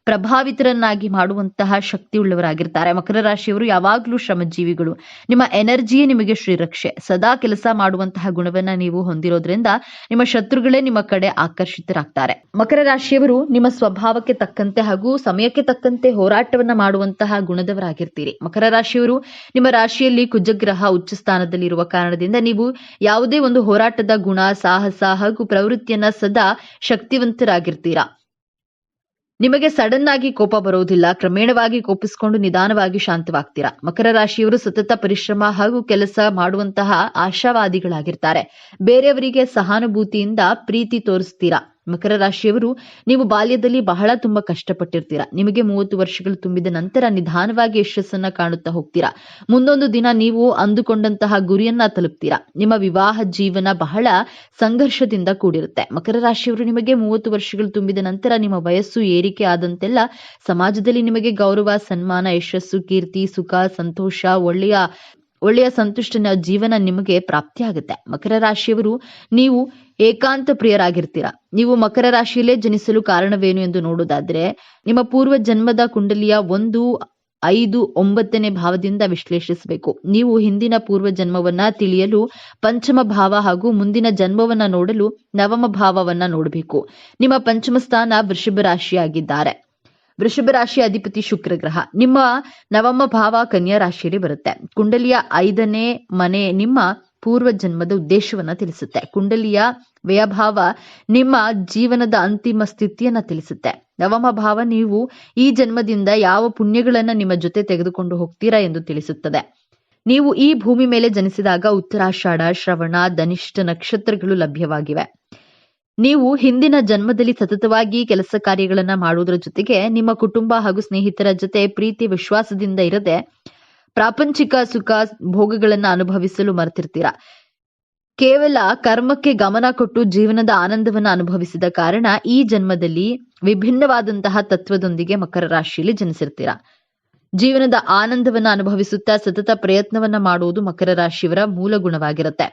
ಪ್ರಭಾವಿತರನ್ನಾಗಿ ಮಾಡುವಂತಹ ಶಕ್ತಿ ಉಳ್ಳವರಾಗಿರ್ತಾರೆ. ಮಕರ ರಾಶಿಯವರು ಯಾವಾಗಲೂ ಶ್ರಮಜೀವಿಗಳು. ನಿಮ್ಮ ಎನರ್ಜಿಯೇ ನಿಮಗೆ ಶ್ರೀರಕ್ಷೆ. ಸದಾ ಕೆಲಸ ಮಾಡುವಂತಹ ಗುಣವನ್ನ ನೀವು ಹೊಂದಿರೋದ್ರಿಂದ ನಿಮ್ಮ ಶತ್ರುಗಳೇ ನಿಮ್ಮ ಕಡೆ ಆಕರ್ಷಿತರಾಗ್ತಾರೆ. ಮಕರ ರಾಶಿಯವರು ನಿಮ್ಮ ಸ್ವಭಾವಕ್ಕೆ ತಕ್ಕಂತೆ ಹಾಗೂ ಸಮಯಕ್ಕೆ ತಕ್ಕಂತೆ ಹೋರಾಟವನ್ನ ಮಾಡುವಂತಹ ಗುಣದವರಾಗಿರ್ತೀರಿ. ಮಕರ ರಾಶಿಯವರು ನಿಮ್ಮ ರಾಶಿಯಲ್ಲಿ ಕುಜಗ್ರಹ ಉಚ್ಚ ಸ್ಥಾನದಲ್ಲಿರುವ ಕಾರಣದಿಂದ ನೀವು ಯಾವುದೇ ಒಂದು ಹೋರಾಟದ ಗುಣ, ಸಾಹಸ ಹಾಗೂ ಪ್ರವೃತ್ತಿಯನ್ನ ಸದಾ ಶಕ್ತಿವಂತರಾಗಿರ್ತೀರಾ. ನಿಮಗೆ ಸಡನ್ ಆಗಿ ಕೋಪ ಬರೋದಿಲ್ಲ. ಕ್ರಮೇಣವಾಗಿ ಕೋಪಿಸಿಕೊಂಡು ನಿಧಾನವಾಗಿ ಶಾಂತವಾಗ್ತೀರಾ. ಮಕರ ರಾಶಿಯವರು ಸತತ ಪರಿಶ್ರಮ ಹಾಗೂ ಕೆಲಸ ಮಾಡುವಂತಹ ಆಶಾವಾದಿಗಳಾಗಿರ್ತಾರೆ. ಬೇರೆಯವರಿಗೆ ಸಹಾನುಭೂತಿಯಿಂದ ಪ್ರೀತಿ ತೋರಿಸ್ತೀರಾ. ಮಕರ ರಾಶಿಯವರು ನೀವು ಬಾಲ್ಯದಲ್ಲಿ ತುಂಬಾ ಕಷ್ಟಪಟ್ಟಿರ್ತೀರಾ. ನಿಮಗೆ 30 ವರ್ಷಗಳು ತುಂಬಿದ ನಂತರ ನಿಧಾನವಾಗಿ ಯಶಸ್ಸನ್ನ ಕಾಣುತ್ತಾ ಹೋಗ್ತೀರಾ. ಮುಂದೊಂದು ದಿನ ನೀವು ಅಂದುಕೊಂಡಂತಹ ಗುರಿಯನ್ನ ತಲುಪ್ತೀರಾ. ನಿಮ್ಮ ವಿವಾಹ ಜೀವನ ಬಹಳ ಸಂಘರ್ಷದಿಂದ ಕೂಡಿರುತ್ತೆ. ಮಕರ ರಾಶಿಯವರು ನಿಮಗೆ 30 ವರ್ಷಗಳು ತುಂಬಿದ ನಂತರ ನಿಮ್ಮ ವಯಸ್ಸು ಏರಿಕೆ ಆದಂತೆಲ್ಲ ಸಮಾಜದಲ್ಲಿ ನಿಮಗೆ ಗೌರವ, ಸನ್ಮಾನ, ಯಶಸ್ಸು, ಕೀರ್ತಿ, ಸುಖ, ಸಂತೋಷ, ಒಳ್ಳೆಯ ಸಂತುಷ್ಟನ ಜೀವನ ನಿಮಗೆ ಪ್ರಾಪ್ತಿಯಾಗುತ್ತೆ. ಮಕರ ರಾಶಿಯವರು ನೀವು ಏಕಾಂತ ಪ್ರಿಯರಾಗಿರ್ತೀರಾ. ನೀವು ಮಕರ ರಾಶಿಯಲ್ಲೇ ಜನಿಸಲು ಕಾರಣವೇನು ಎಂದು ನೋಡೋದಾದ್ರೆ ನಿಮ್ಮ ಪೂರ್ವ ಜನ್ಮದ ಕುಂಡಲಿಯ 1, 5, 9ನೇ ಭಾವದಿಂದ ವಿಶ್ಲೇಷಿಸಬೇಕು. ನೀವು ಹಿಂದಿನ ಪೂರ್ವ ಜನ್ಮವನ್ನ ತಿಳಿಯಲು ಪಂಚಮ ಭಾವ ಹಾಗೂ ಮುಂದಿನ ಜನ್ಮವನ್ನ ನೋಡಲು ನವಮ ಭಾವವನ್ನ ನೋಡಬೇಕು. ನಿಮ್ಮ ಪಂಚಮ ಸ್ಥಾನ ವೃಷಭ ರಾಶಿಯಾಗಿದ್ದಾರೆ. ವೃಷಭ ರಾಶಿಯ ಅಧಿಪತಿ ಶುಕ್ರ ಗ್ರಹ. ನಿಮ್ಮ ನವಮ ಭಾವ ಕನ್ಯಾ ರಾಶಿಯಲ್ಲಿ ಬರುತ್ತೆ. ಕುಂಡಲಿಯ 5ನೇ ಮನೆ ನಿಮ್ಮ ಪೂರ್ವ ಜನ್ಮದ ಉದ್ದೇಶವನ್ನ ತಿಳಿಸುತ್ತೆ. ಕುಂಡಲಿಯ ವ್ಯಯಭಾವ ನಿಮ್ಮ ಜೀವನದ ಅಂತಿಮ ಸ್ಥಿತಿಯನ್ನ ತಿಳಿಸುತ್ತೆ. ನವಮ ಭಾವ ನೀವು ಈ ಜನ್ಮದಿಂದ ಯಾವ ಪುಣ್ಯಗಳನ್ನ ನಿಮ್ಮ ಜೊತೆ ತೆಗೆದುಕೊಂಡು ಹೋಗ್ತೀರಾ ಎಂದು ತಿಳಿಸುತ್ತದೆ. ನೀವು ಈ ಭೂಮಿ ಮೇಲೆ ಜನಿಸಿದಾಗ ಉತ್ತರಾಷಾಢ, ಶ್ರವಣ, ಧನಿಷ್ಠ ನಕ್ಷತ್ರಗಳು ಲಭ್ಯವಾಗಿವೆ. ನೀವು ಹಿಂದಿನ ಜನ್ಮದಲ್ಲಿ ಸತತವಾಗಿ ಕೆಲಸ ಕಾರ್ಯಗಳನ್ನ ಮಾಡುವುದರ ಜೊತೆಗೆ ನಿಮ್ಮ ಕುಟುಂಬ ಹಾಗೂ ಸ್ನೇಹಿತರ ಜೊತೆ ಪ್ರೀತಿ ವಿಶ್ವಾಸದಿಂದ ಇರದೆ ಪ್ರಾಪಂಚಿಕ ಸುಖ ಭೋಗಗಳನ್ನ ಅನುಭವಿಸಲು ಮರೆತಿರ್ತೀರಾ. ಕೇವಲ ಕರ್ಮಕ್ಕೆ ಗಮನ ಕೊಟ್ಟು ಜೀವನದ ಆನಂದವನ್ನ ಅನುಭವಿಸಿದ ಕಾರಣ ಈ ಜನ್ಮದಲ್ಲಿ ವಿಭಿನ್ನವಾದಂತಹ ತತ್ವದೊಂದಿಗೆ ಮಕರ ರಾಶಿಯಲ್ಲಿ ಜನಿಸಿರ್ತೀರಾ. ಜೀವನದ ಆನಂದವನ್ನ ಅನುಭವಿಸುತ್ತಾ ಸತತ ಪ್ರಯತ್ನವನ್ನ ಮಾಡುವುದು ಮಕರ ರಾಶಿಯವರ ಮೂಲ ಗುಣವಾಗಿರುತ್ತೆ.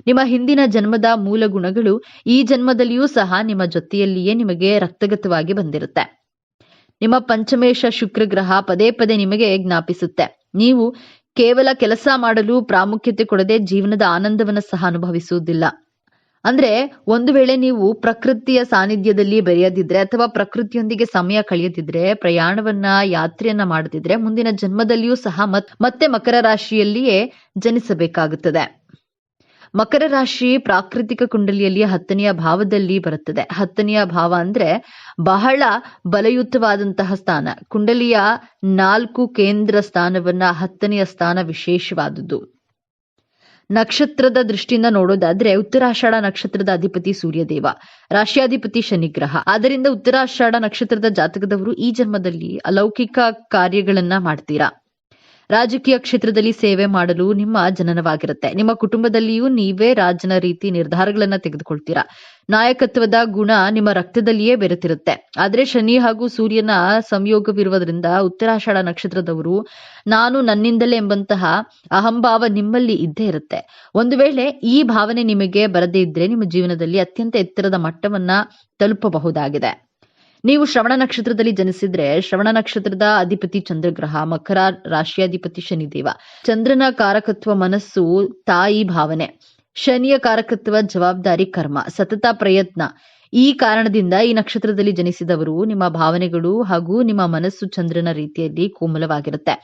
ನಿಮ್ಮ ಹಿಂದಿನ ಜನ್ಮದ ಮೂಲ ಗುಣಗಳು ಈ ಜನ್ಮದಲ್ಲಿಯೂ ಸಹ ನಿಮ್ಮ ಜೊತೆಯಲ್ಲಿಯೇ ನಿಮಗೆ ರಕ್ತಗತವಾಗಿ ಬಂದಿರುತ್ತೆ. ನಿಮ್ಮ ಪಂಚಮೇಶ ಶುಕ್ರ ಗ್ರಹ ಪದೇ ಪದೇ ನಿಮಗೆ ಜ್ಞಾಪಿಸುತ್ತೆ. ನೀವು ಕೇವಲ ಕೆಲಸ ಮಾಡಲು ಪ್ರಾಮುಖ್ಯತೆ ಕೊಡದೆ ಜೀವನದ ಆನಂದವನ್ನ ಸಹ ಅನುಭವಿಸುವುದಿಲ್ಲ. ಅಂದ್ರೆ ಒಂದು ವೇಳೆ ನೀವು ಪ್ರಕೃತಿಯ ಸಾನ್ನಿಧ್ಯದಲ್ಲಿ ಬೆರೆಯದಿದ್ರೆ ಅಥವಾ ಪ್ರಕೃತಿಯೊಂದಿಗೆ ಸಮಯ ಕಳೆಯದಿದ್ರೆ, ಪ್ರಯಾಣವನ್ನ ಯಾತ್ರೆಯನ್ನ ಮಾಡದಿದ್ರೆ ಮುಂದಿನ ಜನ್ಮದಲ್ಲಿಯೂ ಸಹ ಮತ್ತೆ ಮಕರ ರಾಶಿಯಲ್ಲಿಯೇ ಜನಿಸಬೇಕಾಗುತ್ತದೆ. ಮಕರ ರಾಶಿ ಪ್ರಾಕೃತಿಕ ಕುಂಡಲಿಯಲ್ಲಿ 10ನೆಯ ಭಾವದಲ್ಲಿ ಬರುತ್ತದೆ. 10ನೆಯ ಭಾವ ಅಂದ್ರೆ ಬಹಳ ಬಲಯುತವಾದಂತಹ ಸ್ಥಾನ. ಕುಂಡಲಿಯ 4 ಕೇಂದ್ರ ಸ್ಥಾನವನ್ನ 10ನೆಯ ಸ್ಥಾನ ವಿಶೇಷವಾದುದು. ನಕ್ಷತ್ರದ ದೃಷ್ಟಿಯಿಂದ ನೋಡೋದಾದ್ರೆ ಉತ್ತರಾಷಾಢ ನಕ್ಷತ್ರದ ಅಧಿಪತಿ ಸೂರ್ಯದೇವ, ರಾಶಿಯಾಧಿಪತಿ ಶನಿಗ್ರಹ. ಆದ್ದರಿಂದ ಉತ್ತರಾಷಾಢ ನಕ್ಷತ್ರದ ಜಾತಕದವರು ಈ ಜನ್ಮದಲ್ಲಿ ಅಲೌಕಿಕ ಕಾರ್ಯಗಳನ್ನ ಮಾಡ್ತೀರಾ. ರಾಜಕೀಯ ಕ್ಷೇತ್ರದಲ್ಲಿ ಸೇವೆ ಮಾಡಲು ನಿಮ್ಮ ಜನನವಾಗಿರುತ್ತೆ. ನಿಮ್ಮ ಕುಟುಂಬದಲ್ಲಿಯೂ ನೀವೇ ರಾಜನ ರೀತಿ ನಿರ್ಧಾರಗಳನ್ನ ತೆಗೆದುಕೊಳ್ತೀರಾ. ನಾಯಕತ್ವದ ಗುಣ ನಿಮ್ಮ ರಕ್ತದಲ್ಲಿಯೇ ಬೆರೆತಿರುತ್ತೆ. ಆದ್ರೆ ಶನಿ ಹಾಗೂ ಸೂರ್ಯನ ಸಂಯೋಗವಿರುವುದರಿಂದ ಉತ್ತರಾಷಾಢ ನಕ್ಷತ್ರದವರು ನಾನು ನನ್ನಿಂದಲೇ ಎಂಬಂತಹ ಅಹಂಭಾವ ನಿಮ್ಮಲ್ಲಿ ಇದ್ದೇ ಇರುತ್ತೆ. ಒಂದು ವೇಳೆ ಈ ಭಾವನೆ ನಿಮಗೆ ಬರದೇ ಇದ್ರೆ ನಿಮ್ಮ ಜೀವನದಲ್ಲಿ ಅತ್ಯಂತ ಎತ್ತರದ ಮಟ್ಟವನ್ನ ತಲುಪಬಹುದಾಗಿದೆ. ನೀವು ಶ್ರವಣ ನಕ್ಷತ್ರದಲ್ಲಿ ಜನಿಸಿದ್ರೆ ಶ್ರವಣ ನಕ್ಷತ್ರದ ಅಧಿಪತಿ ಚಂದ್ರಗ್ರಹ, ಮಕರ ರಾಶಿಯಾಧಿಪತಿ ಶನಿದೇವ. ಚಂದ್ರನ ಕಾರಕತ್ವ ಮನಸ್ಸು, ತಾಯಿ ಭಾವನೆ. ಶನಿಯ ಕಾರಕತ್ವ ಜವಾಬ್ದಾರಿ, ಕರ್ಮ, ಸತತ ಪ್ರಯತ್ನ. ಈ ಕಾರಣದಿಂದ ಈ ನಕ್ಷತ್ರದಲ್ಲಿ ಜನಿಸಿದವರು ನಿಮ್ಮ ಭಾವನೆಗಳು ಹಾಗೂ ನಿಮ್ಮ ಮನಸ್ಸು ಚಂದ್ರನ ರೀತಿಯಲ್ಲಿ ಕೋಮಲವಾಗಿರುತ್ತೆ.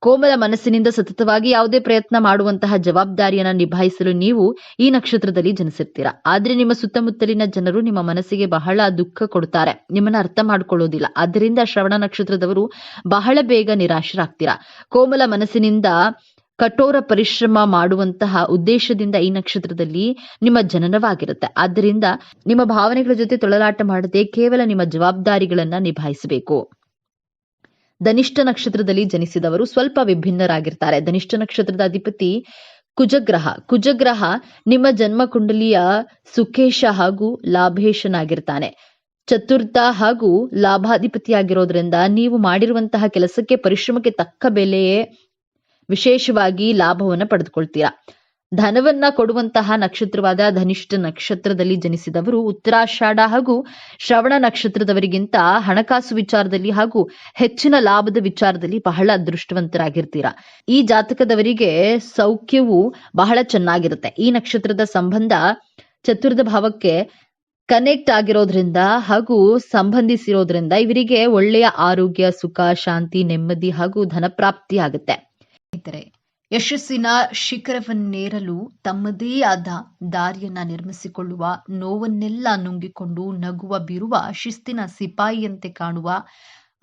ಕೋಮಲ ಮನಸ್ಸಿನಿಂದ ಸತತವಾಗಿ ಯಾವುದೇ ಪ್ರಯತ್ನ ಮಾಡುವಂತಹ ಜವಾಬ್ದಾರಿಯನ್ನ ನಿಭಾಯಿಸಲು ನೀವು ಈ ನಕ್ಷತ್ರದಲ್ಲಿ ಜನಿಸಿರ್ತೀರಾ. ಆದ್ರೆ ನಿಮ್ಮ ಸುತ್ತಮುತ್ತಲಿನ ಜನರು ನಿಮ್ಮ ಮನಸ್ಸಿಗೆ ಬಹಳ ದುಃಖ ಕೊಡ್ತಾರೆ, ನಿಮ್ಮನ್ನ ಅರ್ಥ ಮಾಡ್ಕೊಳ್ಳೋದಿಲ್ಲ. ಆದ್ದರಿಂದ ಶ್ರವಣ ನಕ್ಷತ್ರದವರು ಬಹಳ ಬೇಗ ನಿರಾಶರಾಗ್ತೀರಾ. ಕೋಮಲ ಮನಸ್ಸಿನಿಂದ ಕಠೋರ ಪರಿಶ್ರಮ ಮಾಡುವಂತಹ ಉದ್ದೇಶದಿಂದ ಈ ನಕ್ಷತ್ರದಲ್ಲಿ ನಿಮ್ಮ ಜನನವಾಗಿರುತ್ತೆ. ಆದ್ದರಿಂದ ನಿಮ್ಮ ಭಾವನೆಗಳ ಜೊತೆ ತೊಳಲಾಟ ಮಾಡದೆ ಕೇವಲ ನಿಮ್ಮ ಜವಾಬ್ದಾರಿಗಳನ್ನ ನಿಭಾಯಿಸಬೇಕು. ಧನಿಷ್ಠ ನಕ್ಷತ್ರದಲ್ಲಿ ಜನಿಸಿದವರು ಸ್ವಲ್ಪ ವಿಭಿನ್ನರಾಗಿರ್ತಾರೆ. ಧನಿಷ್ಠ ನಕ್ಷತ್ರದ ಅಧಿಪತಿ ಕುಜಗ್ರಹ ನಿಮ್ಮ ಜನ್ಮ ಕುಂಡಲಿಯ ಸುಖೇಶ ಹಾಗೂ ಲಾಭೇಶನಾಗಿರ್ತಾನೆ. ಚತುರ್ಥ ಹಾಗೂ ಲಾಭಾಧಿಪತಿಯಾಗಿರೋದ್ರಿಂದ ನೀವು ಮಾಡಿರುವಂತಹ ಕೆಲಸಕ್ಕೆ ಪರಿಶ್ರಮಕ್ಕೆ ತಕ್ಕ ಬೆಲೆಯೇ ವಿಶೇಷವಾಗಿ ಲಾಭವನ್ನು ಪಡೆದುಕೊಳ್ತೀರಾ. ಧನವನ್ನ ಕೊಡುವಂತಹ ನಕ್ಷತ್ರವಾದ ಧನಿಷ್ಠ ನಕ್ಷತ್ರದಲ್ಲಿ ಜನಿಸಿದವರು ಉತ್ತರಾಷಾಢ ಹಾಗೂ ಶ್ರವಣ ನಕ್ಷತ್ರದವರಿಗಿಂತ ಹಣಕಾಸು ವಿಚಾರದಲ್ಲಿ ಹಾಗೂ ಹೆಚ್ಚಿನ ಲಾಭದ ವಿಚಾರದಲ್ಲಿ ಬಹಳ ಅದೃಷ್ಟವಂತರಾಗಿರ್ತೀರಾ. ಈ ಜಾತಕದವರಿಗೆ ಸೌಖ್ಯವು ಬಹಳ ಚೆನ್ನಾಗಿರುತ್ತೆ. ಈ ನಕ್ಷತ್ರದ ಸಂಬಂಧ ಚತುರ್ಥ ಭಾವಕ್ಕೆ ಕನೆಕ್ಟ್ ಆಗಿರೋದ್ರಿಂದ ಹಾಗೂ ಸಂಬಂಧಿಸಿರೋದ್ರಿಂದ ಇವರಿಗೆ ಒಳ್ಳೆಯ ಆರೋಗ್ಯ, ಸುಖ, ಶಾಂತಿ, ನೆಮ್ಮದಿ ಹಾಗೂ ಧನಪ್ರಾಪ್ತಿ ಆಗುತ್ತೆ. ಯಶಸ್ಸಿನ ಶಿಖರವನ್ನೇರಲು ತಮ್ಮದೇ ಆದ ದಾರಿಯನ್ನ ನಿರ್ಮಿಸಿಕೊಳ್ಳುವ, ನೋವನ್ನೆಲ್ಲ ನುಂಗಿಕೊಂಡು ನಗುವ ಬೀರುವ ಶಿಸ್ತಿನ ಸಿಪಾಯಿಯಂತೆ ಕಾಣುವ,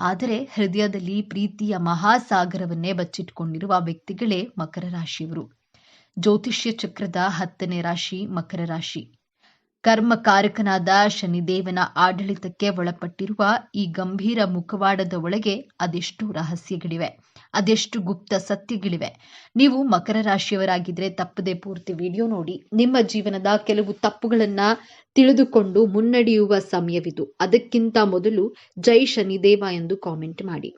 ಆದರೆ ಹೃದಯದಲ್ಲಿ ಪ್ರೀತಿಯ ಮಹಾಸಾಗರವನ್ನೇ ಬಚ್ಚಿಟ್ಕೊಂಡಿರುವ ವ್ಯಕ್ತಿಗಳೇ ಮಕರ ರಾಶಿಯವರು. ಜ್ಯೋತಿಷ್ಯ ಚಕ್ರದ 10ನೇ ರಾಶಿ ಮಕರ ರಾಶಿ. ಕರ್ಮಕಾರಕನಾದ ಶನಿದೇವನ ಆಡಳಿತಕ್ಕೆ ಒಳಪಟ್ಟಿರುವ ಈ ಗಂಭೀರ ಮುಖವಾಡದ ಒಳಗೆ ಅದೆಷ್ಟು ರಹಸ್ಯಗಳಿವೆ, ಅದೆಷ್ಟು ಗುಪ್ತ ಸತ್ಯಗಳಿವೆ. ನೀವು ಮಕರ ರಾಶಿಯವರಾಗಿದ್ರೆ ತಪ್ಪದೆ ಪೂರ್ತಿ ವಿಡಿಯೋ ನೋಡಿ ನಿಮ್ಮ ಜೀವನದ ಕೆಲವು ತಪ್ಪುಗಳನ್ನ ತಿಳಿದುಕೊಂಡು ಮುನ್ನಡೆಯುವ ಸಮಯವಿದು. ಅದಕ್ಕಿಂತ ಮೊದಲು ಜೈ ಶನಿದೇವ ಎಂದು ಕಾಮೆಂಟ್ ಮಾಡಿ.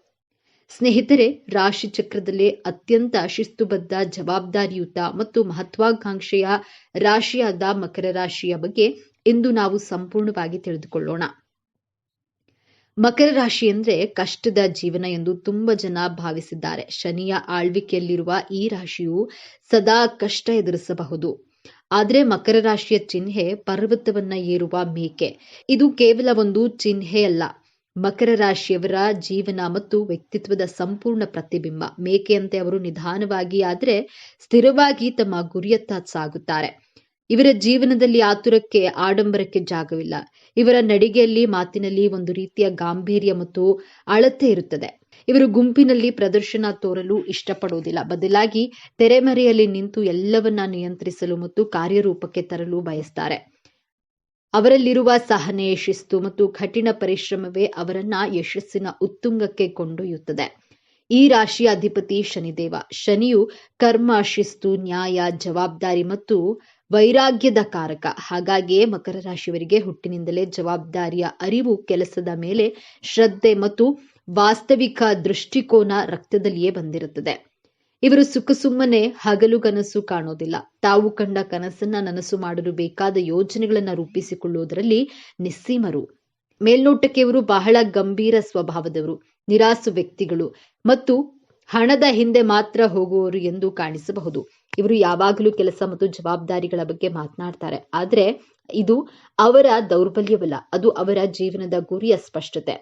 ಸ್ನೇಹಿತರೆ, ರಾಶಿ ಚಕ್ರದಲ್ಲೇ ಅತ್ಯಂತ ಶಿಸ್ತುಬದ್ಧ, ಜವಾಬ್ದಾರಿಯುತ ಮತ್ತು ಮಹತ್ವಾಕಾಂಕ್ಷೆಯ ರಾಶಿಯಾದ ಮಕರ ರಾಶಿಯ ಬಗ್ಗೆ ಇಂದು ನಾವು ಸಂಪೂರ್ಣವಾಗಿ ತಿಳಿದುಕೊಳ್ಳೋಣ. ಮಕರ ರಾಶಿ ಅಂದ್ರೆ ಕಷ್ಟದ ಜೀವನ ಎಂದು ತುಂಬಾ ಜನ ಭಾವಿಸಿದ್ದಾರೆ. ಶನಿಯ ಆಳ್ವಿಕೆಯಲ್ಲಿರುವ ಈ ರಾಶಿಯು ಸದಾ ಕಷ್ಟ ಎದುರಿಸಬಹುದು. ಆದ್ರೆ ಮಕರ ರಾಶಿಯ ಚಿಹ್ನೆ ಪರ್ವತವನ್ನ ಏರುವ ಮೇಕೆ. ಇದು ಕೇವಲ ಒಂದು ಚಿಹ್ನೆಯಲ್ಲ, ಮಕರ ರಾಶಿಯವರ ಜೀವನ ಮತ್ತು ವ್ಯಕ್ತಿತ್ವದ ಸಂಪೂರ್ಣ ಪ್ರತಿಬಿಂಬ. ಮೇಕೆಯಂತೆ ಅವರು ನಿಧಾನವಾಗಿ ಆದರೆ ಸ್ಥಿರವಾಗಿ ತಮ್ಮ ಗುರಿಯತ್ತ ಸಾಗುತ್ತಾರೆ. ಇವರ ಜೀವನದಲ್ಲಿ ಆತುರಕ್ಕೆ, ಆಡಂಬರಕ್ಕೆ ಜಾಗವಿಲ್ಲ. ಇವರ ನಡಿಗೆಯಲ್ಲಿ, ಮಾತಿನಲ್ಲಿ ಒಂದು ರೀತಿಯ ಗಾಂಭೀರ್ಯ ಮತ್ತು ಅಳತೆ ಇರುತ್ತದೆ. ಇವರು ಗುಂಪಿನಲ್ಲಿ ಪ್ರದರ್ಶನ ತೋರಲು ಇಷ್ಟಪಡುವುದಿಲ್ಲ. ಬದಲಾಗಿ ತೆರೆಮರೆಯಲ್ಲಿ ನಿಂತು ಎಲ್ಲವನ್ನ ನಿಯಂತ್ರಿಸಲು ಮತ್ತು ಕಾರ್ಯರೂಪಕ್ಕೆ ತರಲು ಬಯಸ್ತಾರೆ. ಅವರಲ್ಲಿರುವ ಸಹನೆ, ಶಿಸ್ತು ಮತ್ತು ಕಠಿಣ ಪರಿಶ್ರಮವೇ ಅವರನ್ನ ಯಶಸ್ಸಿನ ಉತ್ತುಂಗಕ್ಕೆ ಕೊಂಡೊಯ್ಯುತ್ತದೆ. ಈ ರಾಶಿಯ ಅಧಿಪತಿ ಶನಿದೇವ. ಶನಿಯು ಕರ್ಮ, ಶಿಸ್ತು, ನ್ಯಾಯ, ಜವಾಬ್ದಾರಿ ಮತ್ತು ವೈರಾಗ್ಯದ ಕಾರಕ. ಹಾಗಾಗಿಯೇ ಮಕರ ರಾಶಿಯವರಿಗೆ ಹುಟ್ಟಿನಿಂದಲೇ ಜವಾಬ್ದಾರಿಯ ಅರಿವು, ಕೆಲಸದ ಮೇಲೆ ಶ್ರದ್ಧೆ ಮತ್ತು ವಾಸ್ತವಿಕ ದೃಷ್ಟಿಕೋನ ರಕ್ತದಲ್ಲಿಯೇ ಬಂದಿರುತ್ತದೆ. ಇವರು ಸುಮ್ಮನೆ ಹಗಲು ಕನಸು ಕಾಣೋದಿಲ್ಲ. ತಾವು ಕಂಡ ಕನಸನ್ನ ನನಸು ಮಾಡಲು ಬೇಕಾದ ಯೋಜನೆಗಳನ್ನ ರೂಪಿಸಿಕೊಳ್ಳುವುದರಲ್ಲಿ ನಿಸ್ಸೀಮರು. ಮೇಲ್ನೋಟಕ್ಕೆ ಇವರು ಬಹಳ ಗಂಭೀರ ಸ್ವಭಾವದವರು, ನಿರಾಸು ವ್ಯಕ್ತಿಗಳು ಮತ್ತು ಹಣದ ಹಿಂದೆ ಮಾತ್ರ ಹೋಗುವವರು ಎಂದು ಕಾಣಿಸಬಹುದು. ಇವರು ಯಾವಾಗಲೂ ಕೆಲಸ ಮತ್ತು ಜವಾಬ್ದಾರಿಗಳ ಬಗ್ಗೆ ಮಾತನಾಡ್ತಾರೆ. ಆದ್ರೆ ಇದು ಅವರ ದೌರ್ಬಲ್ಯವಲ್ಲ, ಅದು ಅವರ ಜೀವನದ ಗುರಿಯ ಸ್ಪಷ್ಟತೆ.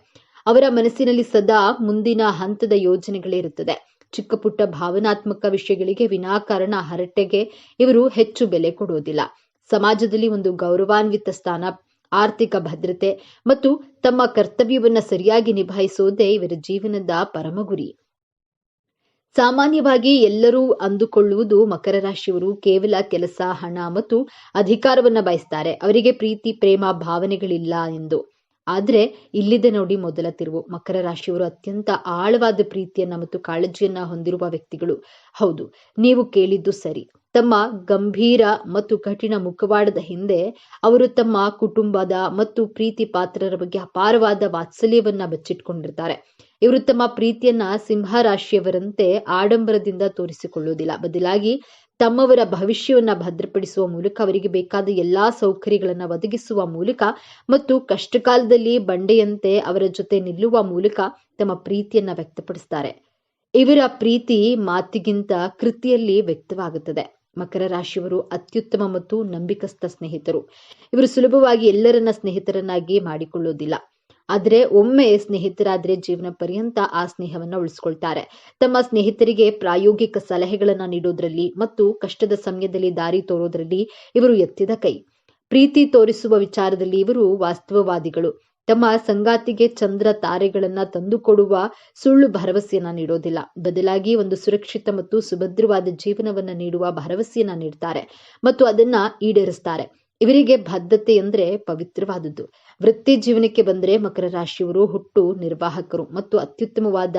ಅವರ ಮನಸ್ಸಿನಲ್ಲಿ ಸದಾ ಮುಂದಿನ ಹಂತದ ಯೋಜನೆಗಳೇ ಇರುತ್ತದೆ. ಚಿಕ್ಕ ಪುಟ್ಟ ಭಾವನಾತ್ಮಕ ವಿಷಯಗಳಿಗೆ ವಿನಾಕಾರಣ ಹರಟೆಗೆ ಇವರು ಹೆಚ್ಚು ಬೆಲೆ ಕೊಡುವುದಿಲ್ಲ. ಸಮಾಜದಲ್ಲಿ ಒಂದು ಗೌರವಾನ್ವಿತ ಸ್ಥಾನ, ಆರ್ಥಿಕ ಭದ್ರತೆ ಮತ್ತು ತಮ್ಮ ಕರ್ತವ್ಯವನ್ನ ಸರಿಯಾಗಿ ನಿಭಾಯಿಸುವುದೇ ಇವರ ಜೀವನದ ಪರಮ ಗುರಿ. ಸಾಮಾನ್ಯವಾಗಿ ಎಲ್ಲರೂ ಅಂದುಕೊಳ್ಳುವುದು ಮಕರ ರಾಶಿಯವರು ಕೇವಲ ಕೆಲಸ, ಹಣ ಮತ್ತು ಅಧಿಕಾರವನ್ನ ಬಯಸ್ತಾರೆ. ಅವರಿಗೆ ಪ್ರೀತಿ, ಪ್ರೇಮ, ಭಾವನೆಗಳಿಲ್ಲ ಎಂದು. ಆದ್ರೆ ಇಲ್ಲಿದೆ ನೋಡಿ ಮೊದಲ ತಿರುವು. ಮಕರ ರಾಶಿಯವರು ಅತ್ಯಂತ ಆಳವಾದ ಪ್ರೀತಿಯನ್ನ ಮತ್ತು ಕಾಳಜಿಯನ್ನ ಹೊಂದಿರುವ ವ್ಯಕ್ತಿಗಳು. ಹೌದು, ನೀವು ಕೇಳಿದ್ದು ಸರಿ. ತಮ್ಮ ಗಂಭೀರ ಮತ್ತು ಕಠಿಣ ಮುಖವಾಡದ ಹಿಂದೆ ಅವರು ತಮ್ಮ ಕುಟುಂಬದ ಮತ್ತು ಪ್ರೀತಿ ಪಾತ್ರರ ಬಗ್ಗೆ ಅಪಾರವಾದ ವಾತ್ಸಲ್ಯವನ್ನ ಬಚ್ಚಿಟ್ಕೊಂಡಿರ್ತಾರೆ. ಇವರು ತಮ್ಮ ಪ್ರೀತಿಯನ್ನ ಸಿಂಹ ರಾಶಿಯವರಂತೆ ಆಡಂಬರದಿಂದ ತೋರಿಸಿಕೊಳ್ಳುವುದಿಲ್ಲ. ಬದಲಾಗಿ ತಮ್ಮವರ ಭವಿಷ್ಯವನ್ನ ಭದ್ರಪಡಿಸುವ ಮೂಲಕ, ಅವರಿಗೆ ಬೇಕಾದ ಎಲ್ಲಾ ಸೌಕರ್ಯಗಳನ್ನ ಒದಗಿಸುವ ಮೂಲಕ ಮತ್ತು ಕಷ್ಟಕಾಲದಲ್ಲಿ ಬಂಡೆಯಂತೆ ಅವರ ಜೊತೆ ನಿಲ್ಲುವ ಮೂಲಕ ತಮ್ಮ ಪ್ರೀತಿಯನ್ನ ವ್ಯಕ್ತಪಡಿಸ್ತಾರೆ. ಇವರ ಪ್ರೀತಿ ಮಾತಿಗಿಂತ ಕೃತಿಯಲ್ಲಿ ವ್ಯಕ್ತವಾಗುತ್ತದೆ. ಮಕರ ರಾಶಿಯವರು ಅತ್ಯುತ್ತಮ ಮತ್ತು ನಂಬಿಕಸ್ಥ ಸ್ನೇಹಿತರು. ಇವರು ಸುಲಭವಾಗಿ ಎಲ್ಲರನ್ನ ಸ್ನೇಹಿತರನ್ನಾಗಿ ಮಾಡಿಕೊಳ್ಳುವುದಿಲ್ಲ. ಆದ್ರೆ ಒಮ್ಮೆ ಸ್ನೇಹಿತರಾದ್ರೆ ಜೀವನ ಪರ್ಯಂತ ಆ ಸ್ನೇಹವನ್ನ ಉಳಿಸ್ಕೊಳ್ತಾರೆ. ತಮ್ಮ ಸ್ನೇಹಿತರಿಗೆ ಪ್ರಾಯೋಗಿಕ ಸಲಹೆಗಳನ್ನ ನೀಡೋದ್ರಲ್ಲಿ ಮತ್ತು ಕಷ್ಟದ ಸಮಯದಲ್ಲಿ ದಾರಿ ತೋರೋದ್ರಲ್ಲಿ ಇವರು ಎತ್ತಿದ ಕೈ. ಪ್ರೀತಿ ತೋರಿಸುವ ವಿಚಾರದಲ್ಲಿ ಇವರು ವಾಸ್ತವವಾದಿಗಳು. ತಮ್ಮ ಸಂಗಾತಿಗೆ ಚಂದ್ರ ತಾರೆಗಳನ್ನ ತಂದುಕೊಡುವ ಸುಳ್ಳು ಭರವಸೆಯನ್ನ ನೀಡೋದಿಲ್ಲ. ಬದಲಾಗಿ ಒಂದು ಸುರಕ್ಷಿತ ಮತ್ತು ಸುಭದ್ರವಾದ ಜೀವನವನ್ನ ನೀಡುವ ಭರವಸೆಯನ್ನ ನೀಡ್ತಾರೆ ಮತ್ತು ಅದನ್ನ ಈಡೇರಿಸ್ತಾರೆ. ಇವರಿಗೆ ಬದ್ಧತೆ ಅಂದ್ರೆ ಪವಿತ್ರವಾದದ್ದು. ವೃತ್ತಿ ಜೀವನಕ್ಕೆ ಬಂದರೆ ಮಕರ ರಾಶಿಯವರು ಹುಟ್ಟು ನಿರ್ವಾಹಕರು ಮತ್ತು ಅತ್ಯುತ್ತಮವಾದ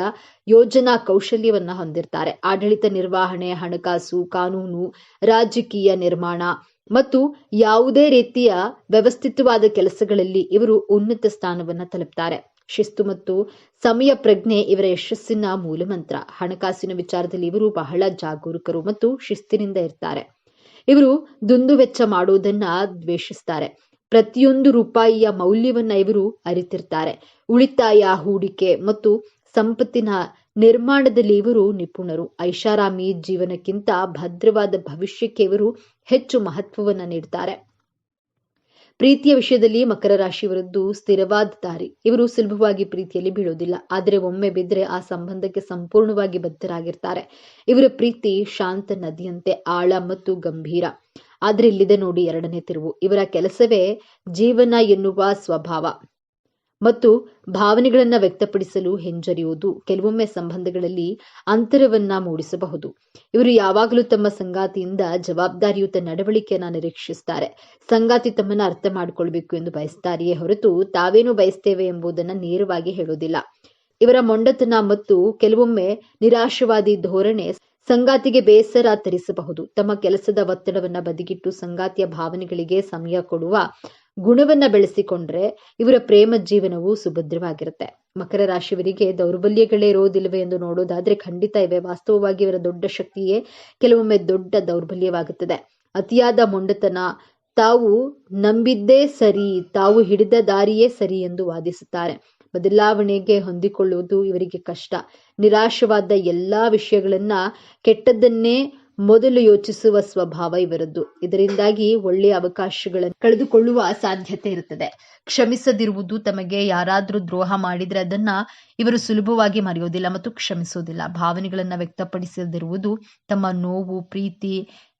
ಯೋಜನಾ ಕೌಶಲ್ಯವನ್ನ ಹೊಂದಿರ್ತಾರೆ. ಆಡಳಿತ ನಿರ್ವಹಣೆ, ಹಣಕಾಸು, ಕಾನೂನು, ರಾಜಕೀಯ ನಿರ್ಮಾಣ ಮತ್ತು ಯಾವುದೇ ರೀತಿಯ ವ್ಯವಸ್ಥಿತವಾದ ಕೆಲಸಗಳಲ್ಲಿ ಇವರು ಉನ್ನತ ಸ್ಥಾನವನ್ನ ತಲುಪ್ತಾರೆ. ಶಿಸ್ತು ಮತ್ತು ಸಮಯ ಪ್ರಜ್ಞೆ ಇವರ ಯಶಸ್ಸಿನ ಮೂಲಮಂತ್ರ. ಹಣಕಾಸಿನ ವಿಚಾರದಲ್ಲಿ ಇವರು ಬಹಳ ಜಾಗರೂಕರು ಮತ್ತು ಶಿಸ್ತಿನಿಂದ ಇರ್ತಾರೆ. ಇವರು ದುಂದುವೆಚ್ಚ ಮಾಡುವುದನ್ನ ದ್ವೇಷಿಸ್ತಾರೆ. ಪ್ರತಿಯೊಂದು ರೂಪಾಯಿಯ ಮೌಲ್ಯವನ್ನ ಇವರು ಅರಿತಿರ್ತಾರೆ. ಉಳಿತಾಯ, ಹೂಡಿಕೆ ಮತ್ತು ಸಂಪತ್ತಿನ ನಿರ್ಮಾಣದಲ್ಲಿ ಇವರು ನಿಪುಣರು. ಐಷಾರಾಮಿ ಜೀವನಕ್ಕಿಂತ ಭದ್ರವಾದ ಭವಿಷ್ಯಕ್ಕೆ ಇವರು ಹೆಚ್ಚು ಮಹತ್ವವನ್ನ ನೀಡ್ತಾರೆ. ಪ್ರೀತಿಯ ವಿಷಯದಲ್ಲಿ ಮಕರ ರಾಶಿಯವರದ್ದು ಸ್ಥಿರವಾದ ದಾರಿ. ಇವರು ಸುಲಭವಾಗಿ ಪ್ರೀತಿಯಲ್ಲಿ ಬೀಳೋದಿಲ್ಲ, ಆದರೆ ಒಮ್ಮೆ ಬಿದ್ದರೆ ಆ ಸಂಬಂಧಕ್ಕೆ ಸಂಪೂರ್ಣವಾಗಿ ಬದ್ಧರಾಗಿರ್ತಾರೆ. ಇವರ ಪ್ರೀತಿ ಶಾಂತ ನದಿಯಂತೆ ಆಳ ಮತ್ತು ಗಂಭೀರ. ಆದ್ರೆ ಇಲ್ಲಿದೆ ನೋಡಿ ಎರಡನೇ ತಿರುವು. ಇವರ ಕೆಲಸವೇ ಜೀವನ ಎನ್ನುವ ಸ್ವಭಾವ ಮತ್ತು ಭಾವನೆಗಳನ್ನ ವ್ಯಕ್ತಪಡಿಸಲು ಹಿಂಜರಿಯುವುದು ಕೆಲವೊಮ್ಮೆ ಸಂಬಂಧಗಳಲ್ಲಿ ಅಂತರವನ್ನ ಮೂಡಿಸಬಹುದು. ಇವರು ಯಾವಾಗಲೂ ತಮ್ಮ ಸಂಗಾತಿಯಿಂದ ಜವಾಬ್ದಾರಿಯುತ ನಡವಳಿಕೆಯನ್ನ ನಿರೀಕ್ಷಿಸ್ತಾರೆ. ಸಂಗಾತಿ ತಮ್ಮನ್ನ ಅರ್ಥ ಮಾಡಿಕೊಳ್ಬೇಕು ಎಂದು ಬಯಸ್ತಾರೆಯೇ ಹೊರತು ತಾವೇನು ಬಯಸ್ತೇವೆ ಎಂಬುದನ್ನ ನೇರವಾಗಿ ಹೇಳೋದಿಲ್ಲ. ಇವರ ಮೊಂಡತನ ಮತ್ತು ಕೆಲವೊಮ್ಮೆ ನಿರಾಶವಾದಿ ಧೋರಣೆ ಸಂಗಾತಿಗೆ ಬೇಸರ ತರಿಸಬಹುದು. ತಮ್ಮ ಕೆಲಸದ ಒತ್ತಡವನ್ನ ಬದಿಗಿಟ್ಟು ಸಂಗಾತಿಯ ಭಾವನೆಗಳಿಗೆ ಸಮಯ ಕೊಡುವ ಗುಣವನ್ನ ಬೆಳೆಸಿಕೊಂಡ್ರೆ ಇವರ ಪ್ರೇಮ ಜೀವನವು ಸುಭದ್ರವಾಗಿರುತ್ತೆ. ಮಕರ ರಾಶಿಯವರಿಗೆ ದೌರ್ಬಲ್ಯಗಳೇ ಇರೋದಿಲ್ಲವೇ ಎಂದು ನೋಡೋದಾದ್ರೆ ಖಂಡಿತ ಇವೆ. ವಾಸ್ತವವಾಗಿ ಇವರ ದೊಡ್ಡ ಶಕ್ತಿಯೇ ಕೆಲವೊಮ್ಮೆ ದೊಡ್ಡ ದೌರ್ಬಲ್ಯವಾಗುತ್ತದೆ. ಅತಿಯಾದ ಮೊಂಡತನ, ತಾವು ನಂಬಿದ್ದೇ ಸರಿ, ತಾವು ಹಿಡಿದ ದಾರಿಯೇ ಸರಿ ಎಂದು ವಾದಿಸುತ್ತಾರೆ. ಬದಲಾವಣೆಗೆ ಹೊಂದಿಕೊಳ್ಳುವುದು ಇವರಿಗೆ ಕಷ್ಟ. ನಿರಾಶವಾದ ಎಲ್ಲಾ ವಿಷಯಗಳನ್ನ ಕೆಟ್ಟದ್ದನ್ನೇ ಮೊದಲು ಯೋಚಿಸುವ ಸ್ವಭಾವ ಇವರದ್ದು. ಇದರಿಂದಾಗಿ ಒಳ್ಳೆಯ ಅವಕಾಶಗಳನ್ನು ಕಳೆದುಕೊಳ್ಳುವ ಸಾಧ್ಯತೆ ಇರುತ್ತದೆ. ಕ್ಷಮಿಸದಿರುವುದು, ತಮಗೆ ಯಾರಾದ್ರೂ ದ್ರೋಹ ಮಾಡಿದ್ರೆ ಅದನ್ನ ಇವರು ಸುಲಭವಾಗಿ ಮರೆಯೋದಿಲ್ಲ ಮತ್ತು ಕ್ಷಮಿಸೋದಿಲ್ಲ. ಭಾವನೆಗಳನ್ನ ವ್ಯಕ್ತಪಡಿಸದಿರುವುದು, ತಮ್ಮ ನೋವು, ಪ್ರೀತಿ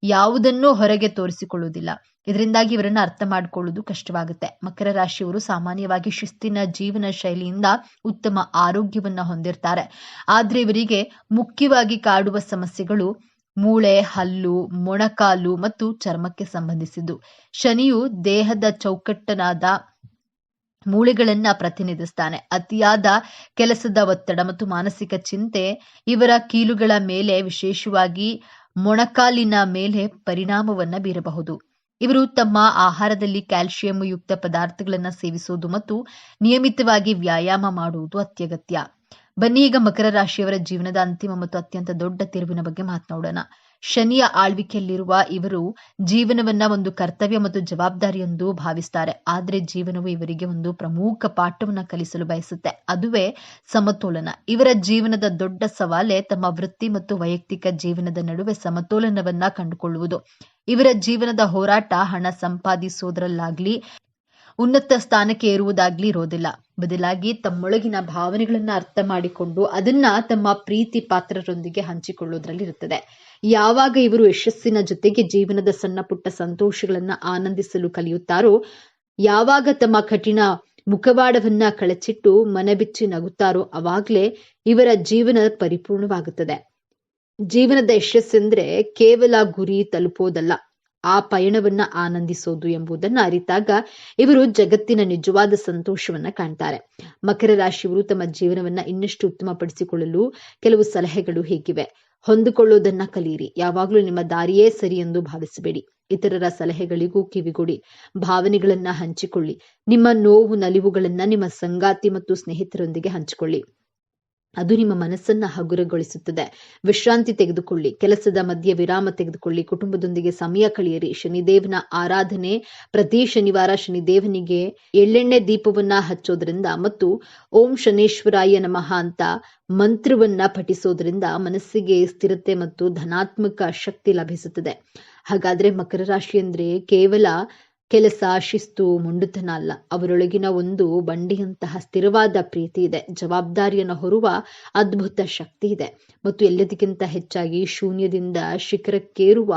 ಯಾವುದನ್ನೂ ಹೊರಗೆ ತೋರಿಸಿಕೊಳ್ಳುವುದಿಲ್ಲ. ಇದರಿಂದಾಗಿ ಇವರನ್ನ ಅರ್ಥ ಮಾಡಿಕೊಳ್ಳುವುದು ಕಷ್ಟವಾಗುತ್ತೆ. ಮಕರ ರಾಶಿಯವರು ಸಾಮಾನ್ಯವಾಗಿ ಶಿಸ್ತಿನ ಜೀವನ ಶೈಲಿಯಿಂದ ಉತ್ತಮ ಆರೋಗ್ಯವನ್ನ ಹೊಂದಿರ್ತಾರೆ. ಆದ್ರೆ ಇವರಿಗೆ ಮುಖ್ಯವಾಗಿ ಕಾಡುವ ಸಮಸ್ಯೆಗಳು ಮೂಳೆ, ಹಲ್ಲು, ಮೊಣಕಾಲು ಮತ್ತು ಚರ್ಮಕ್ಕೆ ಸಂಬಂಧಿಸಿದ್ದು. ಶನಿಯು ದೇಹದ ಚೌಕಟ್ಟನಾದ ಮೂಳೆಗಳನ್ನ ಪ್ರತಿನಿಧಿಸ್ತಾನೆ. ಅತಿಯಾದ ಕೆಲಸದ ಒತ್ತಡ ಮತ್ತು ಮಾನಸಿಕ ಚಿಂತೆ ಇವರ ಕೀಲುಗಳ ಮೇಲೆ, ವಿಶೇಷವಾಗಿ ಮೊಣಕಾಲಿನ ಮೇಲೆ ಪರಿಣಾಮವನ್ನ ಬೀರಬಹುದು. ಇವರು ತಮ್ಮ ಆಹಾರದಲ್ಲಿ ಕ್ಯಾಲ್ಸಿಯಂ ಯುಕ್ತ ಪದಾರ್ಥಗಳನ್ನು ಸೇವಿಸುವುದು ಮತ್ತು ನಿಯಮಿತವಾಗಿ ವ್ಯಾಯಾಮ ಮಾಡುವುದು ಅತ್ಯಗತ್ಯ. ಬನ್ನಿ ಈಗ ಮಕರ ರಾಶಿಯವರ ಜೀವನದ ಅಂತಿಮ ಮತ್ತು ಅತ್ಯಂತ ದೊಡ್ಡ ತಿರುವಿನ ಬಗ್ಗೆ ಮಾತನಾಡೋಣ. ಶನಿಯ ಆಳ್ವಿಕೆಯಲ್ಲಿರುವ ಇವರು ಜೀವನವನ್ನ ಒಂದು ಕರ್ತವ್ಯ ಮತ್ತು ಜವಾಬ್ದಾರಿ ಎಂದು ಭಾವಿಸ್ತಾರೆ. ಆದ್ರೆ ಜೀವನವು ಇವರಿಗೆ ಒಂದು ಪ್ರಮುಖ ಪಾಠವನ್ನ ಕಲಿಸಲು ಬಯಸುತ್ತೆ. ಅದುವೇ ಸಮತೋಲನ. ಇವರ ಜೀವನದ ದೊಡ್ಡ ಸವಾಲೇ ತಮ್ಮ ವೃತ್ತಿ ಮತ್ತು ವೈಯಕ್ತಿಕ ಜೀವನದ ನಡುವೆ ಸಮತೋಲನವನ್ನ ಕಂಡುಕೊಳ್ಳುವುದು. ಇವರ ಜೀವನದ ಹೋರಾಟ ಹಣ ಸಂಪಾದಿಸೋದ್ರಲ್ಲಾಗ್ಲಿ, ಉನ್ನತ ಸ್ಥಾನಕ್ಕೆ ಏರುವುದಾಗ್ಲಿ ಇರೋದಿಲ್ಲ. ಬದಲಾಗಿ ತಮ್ಮೊಳಗಿನ ಭಾವನೆಗಳನ್ನ ಅರ್ಥ ಮಾಡಿಕೊಂಡು ಅದನ್ನ ತಮ್ಮ ಪ್ರೀತಿ ಪಾತ್ರರೊಂದಿಗೆ ಹಂಚಿಕೊಳ್ಳುವುದರಲ್ಲಿ ಇರುತ್ತದೆ. ಯಾವಾಗ ಇವರು ಯಶಸ್ಸಿನ ಜೊತೆಗೆ ಜೀವನದ ಸಣ್ಣ ಪುಟ್ಟ ಸಂತೋಷಗಳನ್ನ ಆನಂದಿಸಲು ಕಲಿಯುತ್ತಾರೋ, ಯಾವಾಗ ತಮ್ಮ ಕಠಿಣ ಮುಖವಾಡವನ್ನ ಕಳಚಿಟ್ಟು ಮನಬಿಚ್ಚಿ ನಗುತ್ತಾರೋ, ಅವಾಗ್ಲೇ ಇವರ ಜೀವನ ಪರಿಪೂರ್ಣವಾಗುತ್ತದೆ. ಜೀವನದ ಯಶಸ್ಸೆಂದ್ರೆ ಕೇವಲ ಗುರಿ ತಲುಪೋದಲ್ಲ, ಆ ಪಯಣವನ್ನ ಆನಂದಿಸೋದು ಎಂಬುದನ್ನ ಅರಿತಾಗ ಇವರು ಜಗತ್ತಿನ ನಿಜವಾದ ಸಂತೋಷವನ್ನ ಕಾಣ್ತಾರೆ. ಮಕರ ರಾಶಿಯವರು ತಮ್ಮ ಜೀವನವನ್ನ ಇನ್ನಷ್ಟು ಉತ್ತಮಪಡಿಸಿಕೊಳ್ಳಲು ಕೆಲವು ಸಲಹೆಗಳು ಹೀಗಿವೆ. ಹೊಂದಿಕೊಳ್ಳೋದನ್ನ ಕಲಿಯಿರಿ. ಯಾವಾಗಲೂ ನಿಮ್ಮ ದಾರಿಯೇ ಸರಿ ಎಂದು ಭಾವಿಸಬೇಡಿ. ಇತರರ ಸಲಹೆಗಳಿಗೂ ಕಿವಿಗೊಡಿ. ಭಾವನೆಗಳನ್ನ ಹಂಚಿಕೊಳ್ಳಿ. ನಿಮ್ಮ ನೋವು, ನಲಿವುಗಳನ್ನ ನಿಮ್ಮ ಸಂಗಾತಿ ಮತ್ತು ಸ್ನೇಹಿತರೊಂದಿಗೆ ಹಂಚಿಕೊಳ್ಳಿ. ಅದು ನಿಮ್ಮ ಮನಸ್ಸನ್ನ ಹಗುರಗೊಳಿಸುತ್ತದೆ. ವಿಶ್ರಾಂತಿ ತೆಗೆದುಕೊಳ್ಳಿ. ಕೆಲಸದ ಮಧ್ಯೆ ವಿರಾಮ ತೆಗೆದುಕೊಳ್ಳಿ. ಕುಟುಂಬದೊಂದಿಗೆ ಸಮಯ ಕಳೆಯಿರಿ. ಶನಿದೇವನ ಆರಾಧನೆ, ಪ್ರತಿ ಶನಿವಾರ ಶನಿದೇವನಿಗೆ ಎಳ್ಳೆಣ್ಣೆ ದೀಪವನ್ನ ಹಚ್ಚೋದ್ರಿಂದ ಮತ್ತು ಓಂ ಶನೇಶ್ವರಾಯ ನಮಃ ಅಂತ ಮಂತ್ರವನ್ನ ಪಠಿಸೋದ್ರಿಂದ ಮನಸ್ಸಿಗೆ ಸ್ಥಿರತೆ ಮತ್ತು ಧನಾತ್ಮಕ ಶಕ್ತಿ ಲಭಿಸುತ್ತದೆ. ಹಾಗಾದ್ರೆ ಮಕರ ರಾಶಿ ಅಂದ್ರೆ ಕೇವಲ ಕೆಲಸ, ಶಿಸ್ತು, ಮೊಂಡುತನ ಅಲ್ಲ. ಅವರೊಳಗಿನ ಒಂದು ಬಂಡೆಯಂತಹ ಸ್ಥಿರವಾದ ಪ್ರೀತಿ ಇದೆ. ಜವಾಬ್ದಾರಿಯನ್ನು ಹೊರುವ ಅದ್ಭುತ ಶಕ್ತಿ ಇದೆ ಮತ್ತು ಎಲ್ಲದಕ್ಕಿಂತ ಹೆಚ್ಚಾಗಿ ಶೂನ್ಯದಿಂದ ಶಿಖರಕ್ಕೇರುವ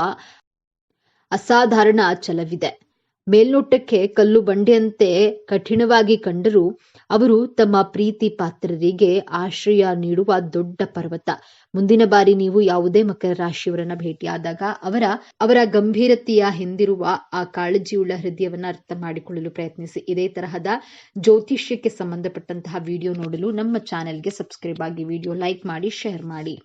ಅಸಾಧಾರಣ ಛಲವಿದೆ. ಮೇಲ್ನೋಟಕ್ಕೆ ಕಲ್ಲು ಬಂಡೆಯಂತೆ ಕಠಿಣವಾಗಿ ಕಂಡರೂ ಅವರು ತಮ್ಮ ಪ್ರೀತಿ ಪಾತ್ರರಿಗೆ ಆಶ್ರಯ ನೀಡುವ ದೊಡ್ಡ ಪರ್ವತ. ಮುಂದಿನ ಬಾರಿ ನೀವು ಯಾವುದೇ ಮಕರ ರಾಶಿಯವರನ್ನ ಭೇಟಿಯಾದಾಗ ಅವರ ಗಂಭೀರತೆಯ ಹಿಂದಿರುವ ಆ ಕಾಳಜಿಯುಳ್ಳ ಹೃದಯವನ್ನ ಅರ್ಥ ಮಾಡಿಕೊಳ್ಳಲು ಪ್ರಯತ್ನಿಸಿ. ಇದೇ ತರಹದ ಜ್ಯೋತಿಷ್ಯಕ್ಕೆ ಸಂಬಂಧಪಟ್ಟಂತಹ ವಿಡಿಯೋ ನೋಡಲು ನಮ್ಮ ಚಾನೆಲ್ಗೆ ಸಬ್ಸ್ಕ್ರೈಬ್ ಆಗಿ, ವಿಡಿಯೋ ಲೈಕ್ ಮಾಡಿ, ಶೇರ್ ಮಾಡಿ.